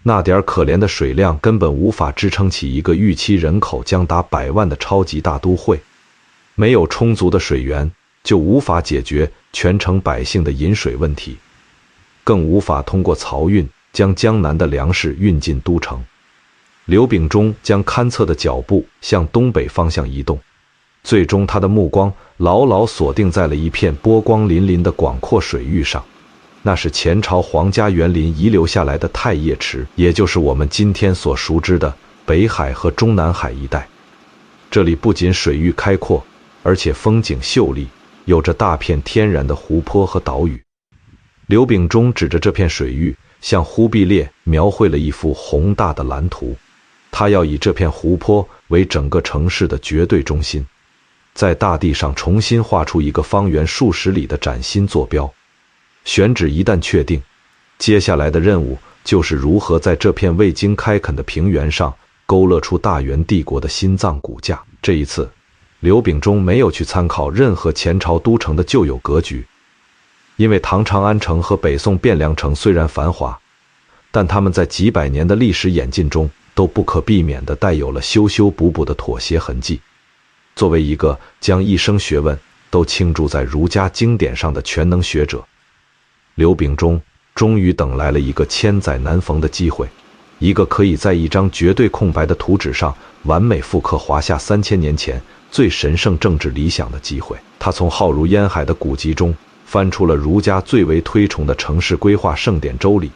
那点可怜的水量根本无法支撑起一个预期人口将达100万的超级大都会。没有充足的水源，就无法解决全城百姓的饮水问题，更无法通过漕运将江南的粮食运进都城。刘秉忠将勘测的脚步向东北方向移动，最终他的目光牢牢锁定在了一片波光粼粼的广阔水域上。那是前朝皇家园林遗留下来的太液池，也就是我们今天所熟知的北海和中南海一带。这里不仅水域开阔，而且风景秀丽，有着大片天然的湖泊和岛屿。刘秉忠指着这片水域，向忽必烈描绘了一幅宏大的蓝图。他要以这片湖泊为整个城市的绝对中心，在大地上重新画出一个方圆数十里的崭新坐标。选址一旦确定，接下来的任务就是如何在这片未经开垦的平原上勾勒出大元帝国的心脏骨架。这一次，刘秉忠没有去参考任何前朝都城的旧有格局，因为唐长安城和北宋汴梁城虽然繁华，但他们在几百年的历史演进中都不可避免地带有了修修补补的妥协痕迹。作为一个将一生学问都倾注在儒家经典上的全能学者，刘秉忠终于等来了一个千载难逢的机会，一个可以在一张绝对空白的图纸上完美复刻华夏3000年前最神圣政治理想的机会。他从浩如烟海的古籍中翻出了儒家最为推崇的城市规划圣典《周礼》。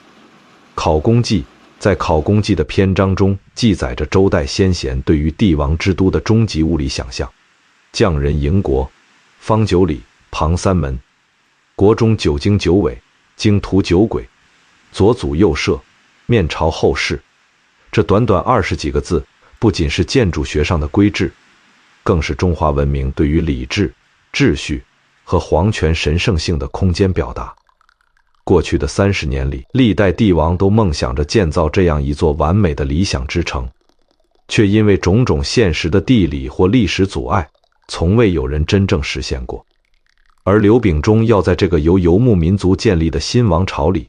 考工记在考工记的篇章中记载着周代先贤对于帝王之都的终极物理想象：匠人营国，方9里，旁3门，国中9经9纬，经图9轨，左祖右社，面朝后室。这短短20几个字，不仅是建筑学上的规制，更是中华文明对于礼制、秩序和皇权神圣性的空间表达。过去的30年里，历代帝王都梦想着建造这样一座完美的理想之城，却因为种种现实的地理或历史阻碍，从未有人真正实现过。而刘秉忠要在这个由游牧民族建立的新王朝里，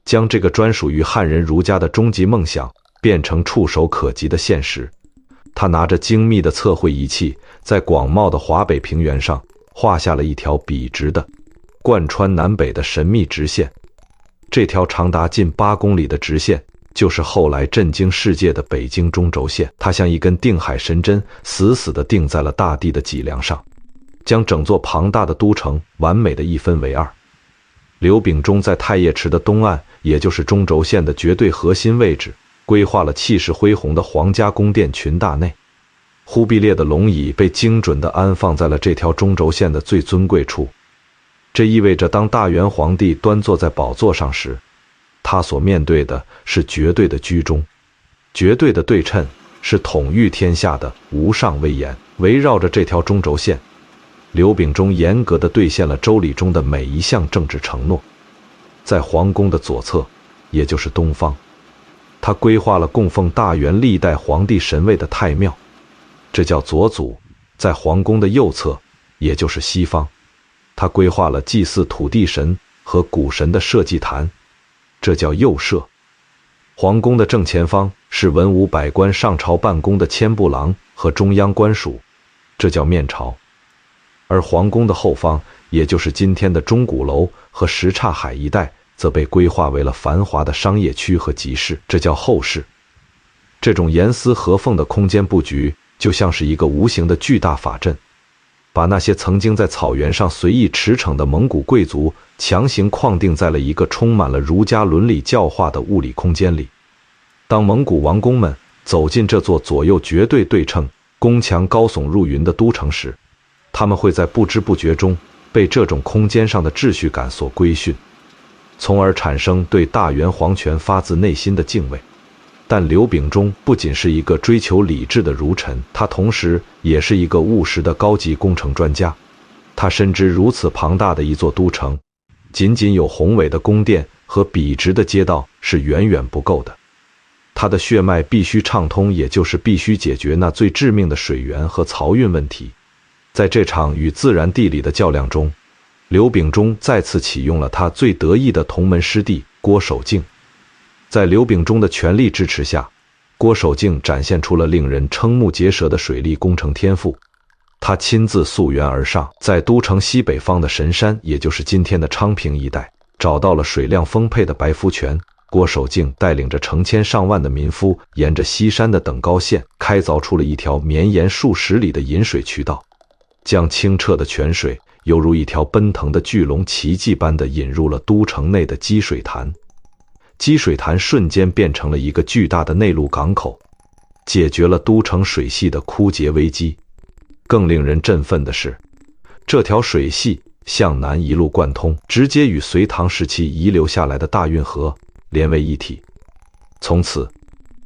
将这个专属于汉人儒家的终极梦想变成触手可及的现实。他拿着精密的测绘仪器，在广袤的华北平原上画下了一条笔直的贯穿南北的神秘直线。这条长达近8公里的直线，就是后来震惊世界的北京中轴线。它像一根定海神针，死死地定在了大地的脊梁上，将整座庞大的都城完美的一分为二。刘秉忠在太液池的东岸，也就是中轴线的绝对核心位置，规划了气势恢宏的皇家宫殿群大内。忽必烈的龙椅被精准地安放在了这条中轴线的最尊贵处，这意味着当大元皇帝端坐在宝座上时，他所面对的是绝对的居中，绝对的对称，是统御天下的无上威严。围绕着这条中轴线，刘秉忠严格地兑现了周礼中的每一项政治承诺。在皇宫的左侧，也就是东方，他规划了供奉大元历代皇帝神位的太庙，这叫左祖；在皇宫的右侧，也就是西方，他规划了祭祀土地神和古神的社稷坛，这叫右社。皇宫的正前方是文武百官上朝办公的千步廊和中央官署，这叫面朝。而皇宫的后方，也就是今天的钟鼓楼和什刹海一带，则被规划为了繁华的商业区和集市，这叫后市。这种严丝合缝的空间布局，就像是一个无形的巨大法阵，把那些曾经在草原上随意驰骋的蒙古贵族强行框定在了一个充满了儒家伦理教化的物理空间里。当蒙古王公们走进这座左右绝对对称、宫墙高耸入云的都城时，他们会在不知不觉中被这种空间上的秩序感所规训，从而产生对大元皇权发自内心的敬畏。但刘秉忠不仅是一个追求理智的儒臣，他同时也是一个务实的高级工程专家。他深知如此庞大的一座都城，仅仅有宏伟的宫殿和笔直的街道是远远不够的。他的血脉必须畅通，也就是必须解决那最致命的水源和漕运问题。在这场与自然地理的较量中，刘秉忠再次启用了他最得意的同门师弟郭守敬。在刘秉忠的全力支持下，郭守敬展现出了令人瞠目结舌的水利工程天赋。他亲自溯源而上，在都城西北方的神山，也就是今天的昌平一带，找到了水量丰沛的白夫泉。郭守敬带领着成千上万的民夫，沿着西山的等高线开凿出了一条绵延数十里的引水渠道，将清澈的泉水犹如一条奔腾的巨龙奇迹般地引入了都城内的积水潭。积水潭瞬间变成了一个巨大的内陆港口，解决了都城水系的枯竭危机。更令人振奋的是，这条水系向南一路贯通，直接与隋唐时期遗留下来的大运河连为一体。从此，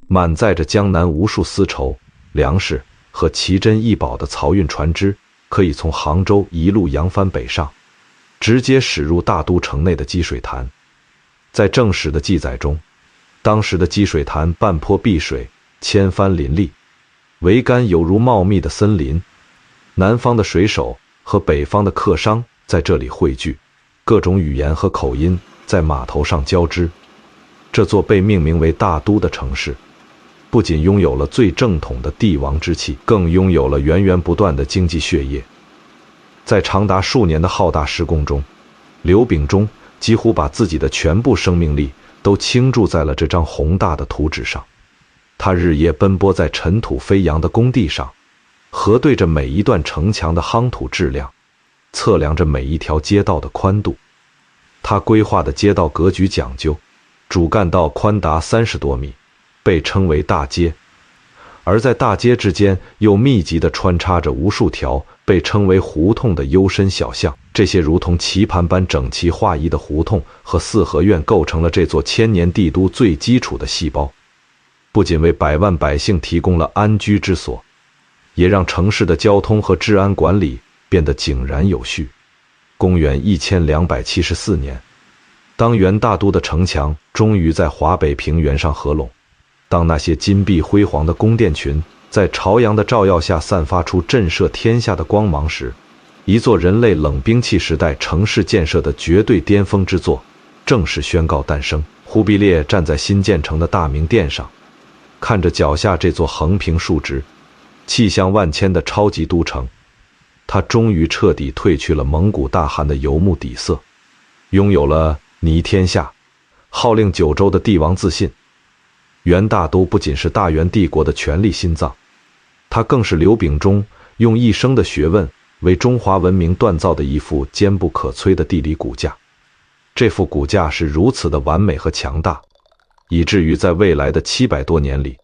满载着江南无数丝绸、粮食和奇珍异宝的漕运船只，可以从杭州一路扬帆北上，直接驶入大都城内的积水潭。在正史的记载中，当时的积水潭半坡碧水，千帆林立，桅杆有如茂密的森林。南方的水手和北方的客商在这里汇聚，各种语言和口音在码头上交织。这座被命名为大都的城市，不仅拥有了最正统的帝王之气，更拥有了源源不断的经济血液。在长达数年的浩大施工中，刘秉忠几乎把自己的全部生命力都倾注在了这张宏大的图纸上。他日夜奔波在尘土飞扬的工地上，核对着每一段城墙的夯土质量，测量着每一条街道的宽度。他规划的街道格局讲究，主干道宽达30多米，被称为大街，而在大街之间又密集地穿插着无数条被称为胡同的幽深小巷。这些如同棋盘般整齐划一的胡同和四合院构成了这座千年帝都最基础的细胞，不仅为百万百姓提供了安居之所，也让城市的交通和治安管理变得井然有序。公元1274年，当元大都的城墙终于在华北平原上合拢，当那些金碧辉煌的宫殿群在朝阳的照耀下散发出震慑天下的光芒时，一座人类冷兵器时代城市建设的绝对巅峰之作正式宣告诞生。忽必烈站在新建成的大明殿上，看着脚下这座横平竖直、气象万千的超级都城，他终于彻底褪去了蒙古大汗的游牧底色，拥有了拟天下、号令九州的帝王自信。元大都不仅是大元帝国的权力心脏，它更是刘秉忠用一生的学问为中华文明锻造的一副坚不可摧的地理骨架。这副骨架是如此的完美和强大，以至于在未来的700多年里，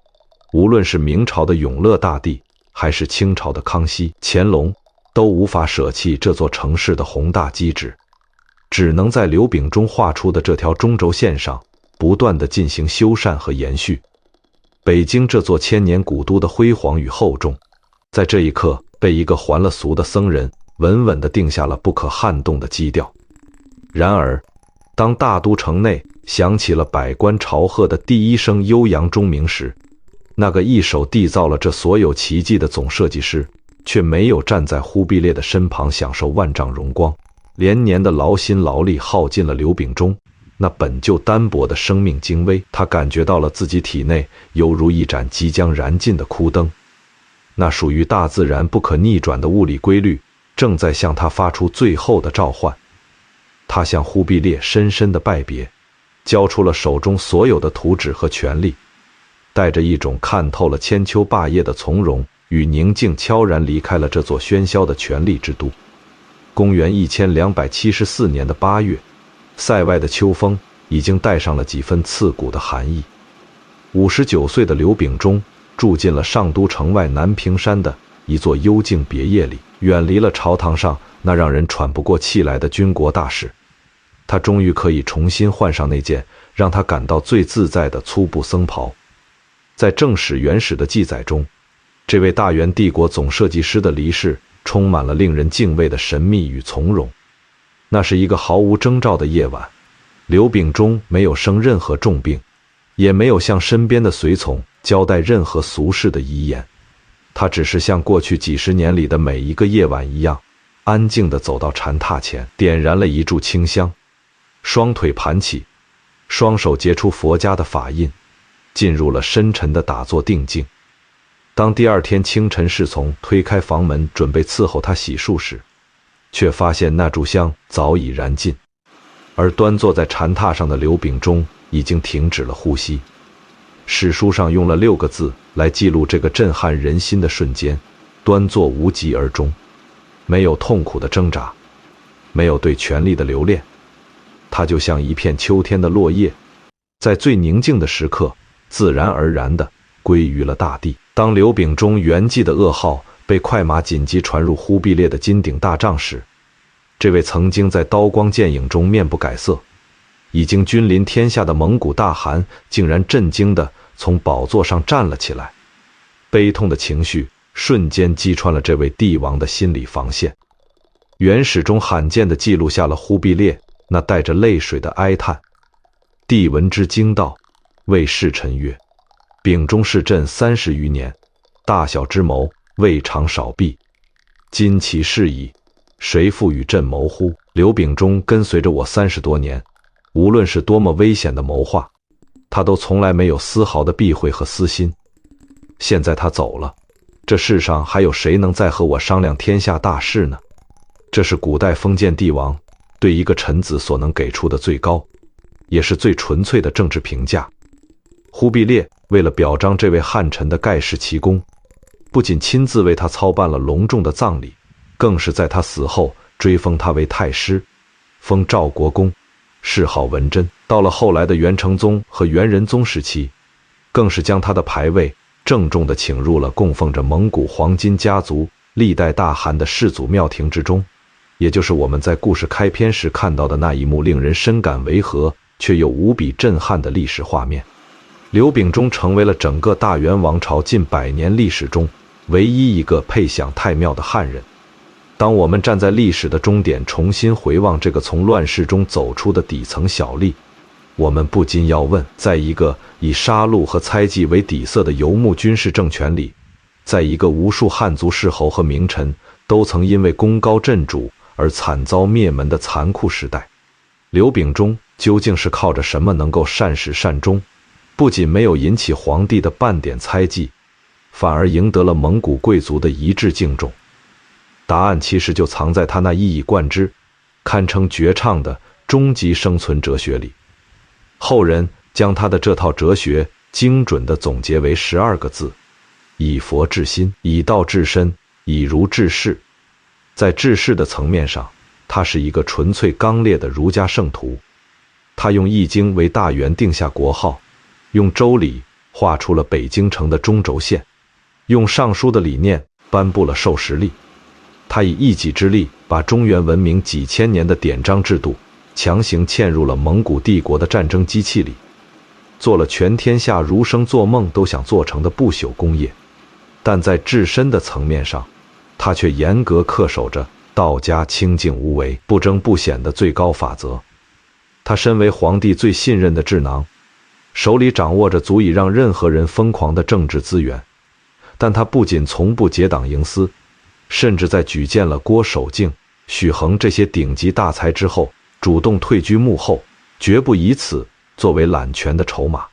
无论是明朝的永乐大帝，还是清朝的康熙、乾隆，都无法舍弃这座城市的宏大机制。只能在刘秉忠画出的这条中轴线上不断地进行修缮和延续。北京这座千年古都的辉煌与厚重，在这一刻被一个还了俗的僧人稳稳地定下了不可撼动的基调。然而，当大都城内响起了百官朝贺的第一声悠扬钟鸣时，那个一手缔造了这所有奇迹的总设计师，却没有站在忽必烈的身旁享受万丈荣光。连年的劳心劳力耗尽了刘秉忠那本就单薄的生命精微，他感觉到了自己体内犹如一盏即将燃尽的枯灯，那属于大自然不可逆转的物理规律正在向他发出最后的召唤。他向忽必烈深深的拜别，交出了手中所有的图纸和权力，带着一种看透了千秋霸业的从容与宁静，悄然离开了这座喧嚣的权力之都。公元1274年的8月，塞外的秋风已经带上了几分刺骨的寒意。59岁的刘秉忠住进了上都城外南屏山的一座幽静别业里，远离了朝堂上那让人喘不过气来的军国大事。他终于可以重新换上那件让他感到最自在的粗布僧袍。在正史原始的记载中，这位大元帝国总设计师的离世充满了令人敬畏的神秘与从容。那是一个毫无征兆的夜晚，刘秉忠没有生任何重病，也没有向身边的随从交代任何俗世的遗言。他只是像过去几十年里的每一个夜晚一样，安静地走到禅榻前，点燃了一炷清香，双腿盘起，双手结出佛家的法印，进入了深沉的打坐定境。当第二天清晨侍从推开房门准备伺候他洗漱时，却发现那炷香早已燃尽，而端坐在禅榻上的刘秉忠已经停止了呼吸。史书上用了6个字来记录这个震撼人心的瞬间：端坐无疾而终。没有痛苦的挣扎，没有对权力的留恋，它就像一片秋天的落叶，在最宁静的时刻自然而然地归于了大地。当刘秉忠圆寂的噩耗被快马紧急传入忽必烈的金鼎大帐时，这位曾经在刀光剑影中面不改色，已经君临天下的蒙古大汗竟然震惊地从宝座上站了起来。悲痛的情绪瞬间击穿了这位帝王的心理防线。原始中罕见地记录下了忽必烈那带着泪水的哀叹：帝闻之惊道，谓侍臣曰：秉忠侍朕30余年，大小之谋未尝少避，今其事矣，谁复与朕谋乎？刘秉忠跟随着我30多年，无论是多么危险的谋划，他都从来没有丝毫的避讳和私心。现在他走了，这世上还有谁能再和我商量天下大事呢？这是古代封建帝王对一个臣子所能给出的最高，也是最纯粹的政治评价。忽必烈为了表彰这位汉臣的盖世奇功，不仅亲自为他操办了隆重的葬礼，更是在他死后追封他为太师，封赵国公，谥号文贞。到了后来的元成宗和元仁宗时期，更是将他的牌位郑重地请入了供奉着蒙古黄金家族历代大汗的世祖庙庭之中，也就是我们在故事开篇时看到的那一幕令人深感违和却又无比震撼的历史画面。刘秉忠成为了整个大元王朝近100年历史中唯一一个配享太庙的汉人。当我们站在历史的终点重新回望这个从乱世中走出的底层小吏，我们不禁要问，在一个以杀戮和猜忌为底色的游牧军事政权里，在一个无数汉族世侯和名臣都曾因为功高震主而惨遭灭门的残酷时代，刘秉忠究竟是靠着什么能够善始善终，不仅没有引起皇帝的半点猜忌，反而赢得了蒙古贵族的一致敬重？答案其实就藏在他那一以贯之、堪称绝唱的终极生存哲学里。后人将他的这套哲学精准地总结为12个字：以佛治心，以道治身，以儒治世。在治世的层面上，他是一个纯粹刚烈的儒家圣徒。他用《易经》为大元定下国号，用《周礼》画出了北京城的中轴线，用《尚书》的理念颁布了授时历。他以一己之力把中原文明几千年的典章制度强行嵌入了蒙古帝国的战争机器里，做了全天下儒生做梦都想做成的不朽工业。但在至深的层面上，他却严格恪守着道家清静无为、不争不显的最高法则。他身为皇帝最信任的智囊，手里掌握着足以让任何人疯狂的政治资源，但他不仅从不结党营私，甚至在举荐了郭守敬、许衡这些顶级大才之后，主动退居幕后，绝不以此作为揽权的筹码。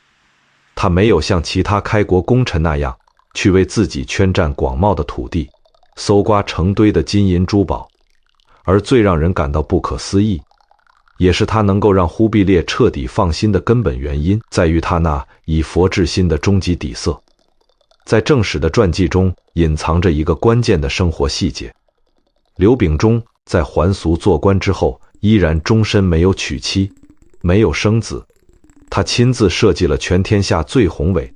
他没有像其他开国功臣那样去为自己圈占广袤的土地，搜刮成堆的金银珠宝，而最让人感到不可思议，也是他能够让忽必烈彻底放心的根本原因，在于他那以佛治心的终极底色。在正史的传记中隐藏着一个关键的生活细节：刘秉忠在还俗做官之后，依然终身没有娶妻，没有生子。他亲自设计了全天下最宏伟、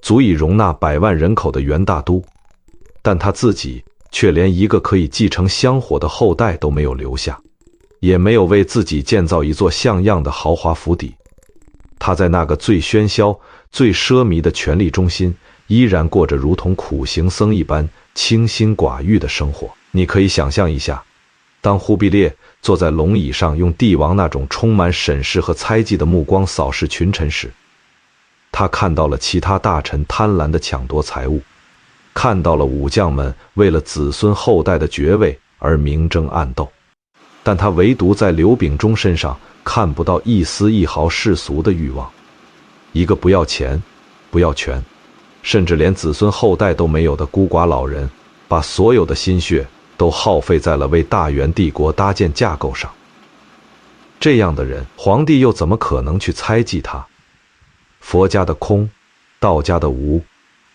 足以容纳100万人口的元大都，但他自己却连一个可以继承香火的后代都没有留下，也没有为自己建造一座像样的豪华府邸。他在那个最喧嚣、最奢靡的权力中心，依然过着如同苦行僧一般清心寡欲的生活。你可以想象一下，当忽必烈坐在龙椅上，用帝王那种充满审视和猜忌的目光扫视群臣时，他看到了其他大臣贪婪地抢夺财物，看到了武将们为了子孙后代的爵位而明争暗斗，但他唯独在刘秉忠身上看不到一丝一毫世俗的欲望。一个不要钱、不要权，甚至连子孙后代都没有的孤寡老人，把所有的心血都耗费在了为大元帝国搭建架构上。这样的人，皇帝又怎么可能去猜忌他？佛家的空，道家的无，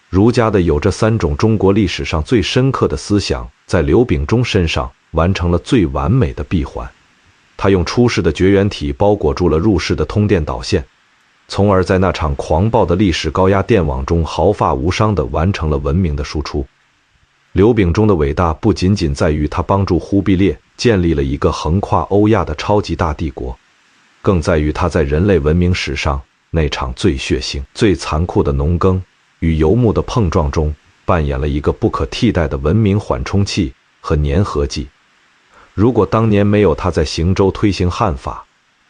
儒家的有，这3种中国历史上最深刻的思想，在刘秉忠身上完成了最完美的闭环。他用出世的绝缘体包裹住了入世的通电导线，从而在那场狂暴的历史高压电网中毫发无伤地完成了文明的输出。刘秉忠的伟大不仅仅在于他帮助忽必烈建立了一个横跨欧亚的超级大帝国，更在于他在人类文明史上那场最血腥、最残酷的农耕与游牧的碰撞中，扮演了一个不可替代的文明缓冲器和粘合剂。如果当年没有他在行州推行汉法，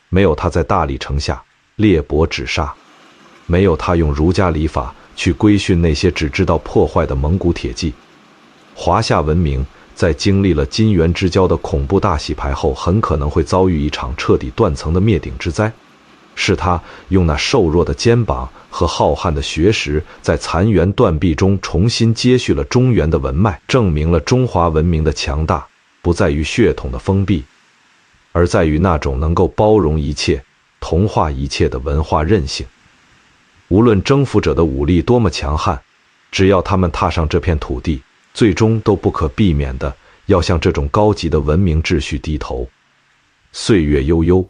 没有他在大理城下猎伯止杀，没有他用儒家礼法去规训那些只知道破坏的蒙古铁骑，华夏文明在经历了金元之交的恐怖大洗牌后，很可能会遭遇一场彻底断层的灭顶之灾。是他用那瘦弱的肩膀和浩瀚的学识，在残垣断壁中重新接续了中原的文脉，证明了中华文明的强大不在于血统的封闭，而在于那种能够包容一切、同化一切的文化韧性。无论征服者的武力多么强悍，只要他们踏上这片土地，最终都不可避免的要向这种高级的文明秩序低头。岁月悠悠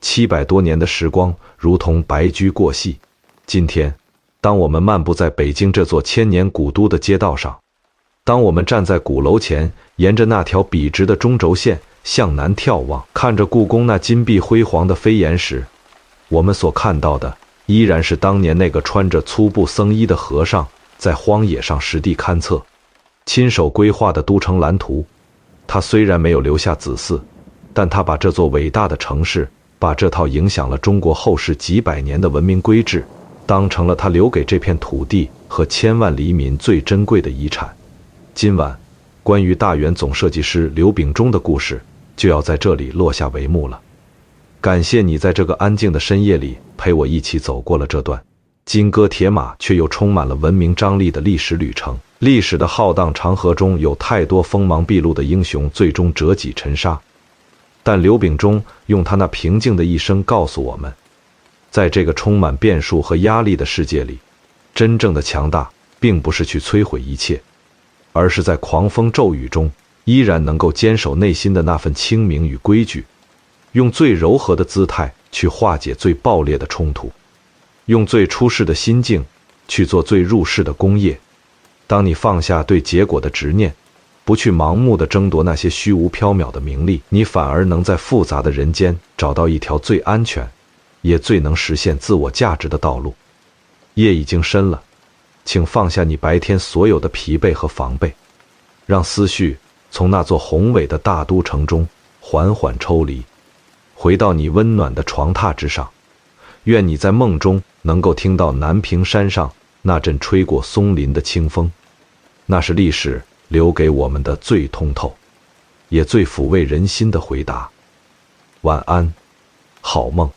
，700多年的时光如同白驹过隙。今天，当我们漫步在北京这座千年古都的街道上，当我们站在鼓楼前，沿着那条笔直的中轴线向南眺望，看着故宫那金碧辉煌的飞檐时，我们所看到的依然是当年那个穿着粗布僧衣的和尚在荒野上实地勘测、亲手规划的都城蓝图。他虽然没有留下子嗣，但他把这座伟大的城市，把这套影响了中国后世几百年的文明规制，当成了他留给这片土地和千万黎民最珍贵的遗产。今晚，关于大元总设计师刘秉忠的故事就要在这里落下帷幕了。感谢你在这个安静的深夜里陪我一起走过了这段金戈铁马却又充满了文明张力的历史旅程。历史的浩荡长河中，有太多锋芒毕露的英雄最终折戟沉沙，但刘秉忠用他那平静的一生告诉我们，在这个充满变数和压力的世界里，真正的强大并不是去摧毁一切，而是在狂风骤雨中依然能够坚守内心的那份清明与规矩，用最柔和的姿态去化解最爆裂的冲突，用最出世的心境去做最入世的功业。当你放下对结果的执念，不去盲目地争夺那些虚无缥缈的名利，你反而能在复杂的人间找到一条最安全，也最能实现自我价值的道路。夜已经深了，请放下你白天所有的疲惫和防备，让思绪从那座宏伟的大都城中缓缓抽离，回到你温暖的床榻之上。愿你在梦中能够听到南屏山上那阵吹过松林的清风，那是历史留给我们的最通透，也最抚慰人心的回答。晚安，好梦。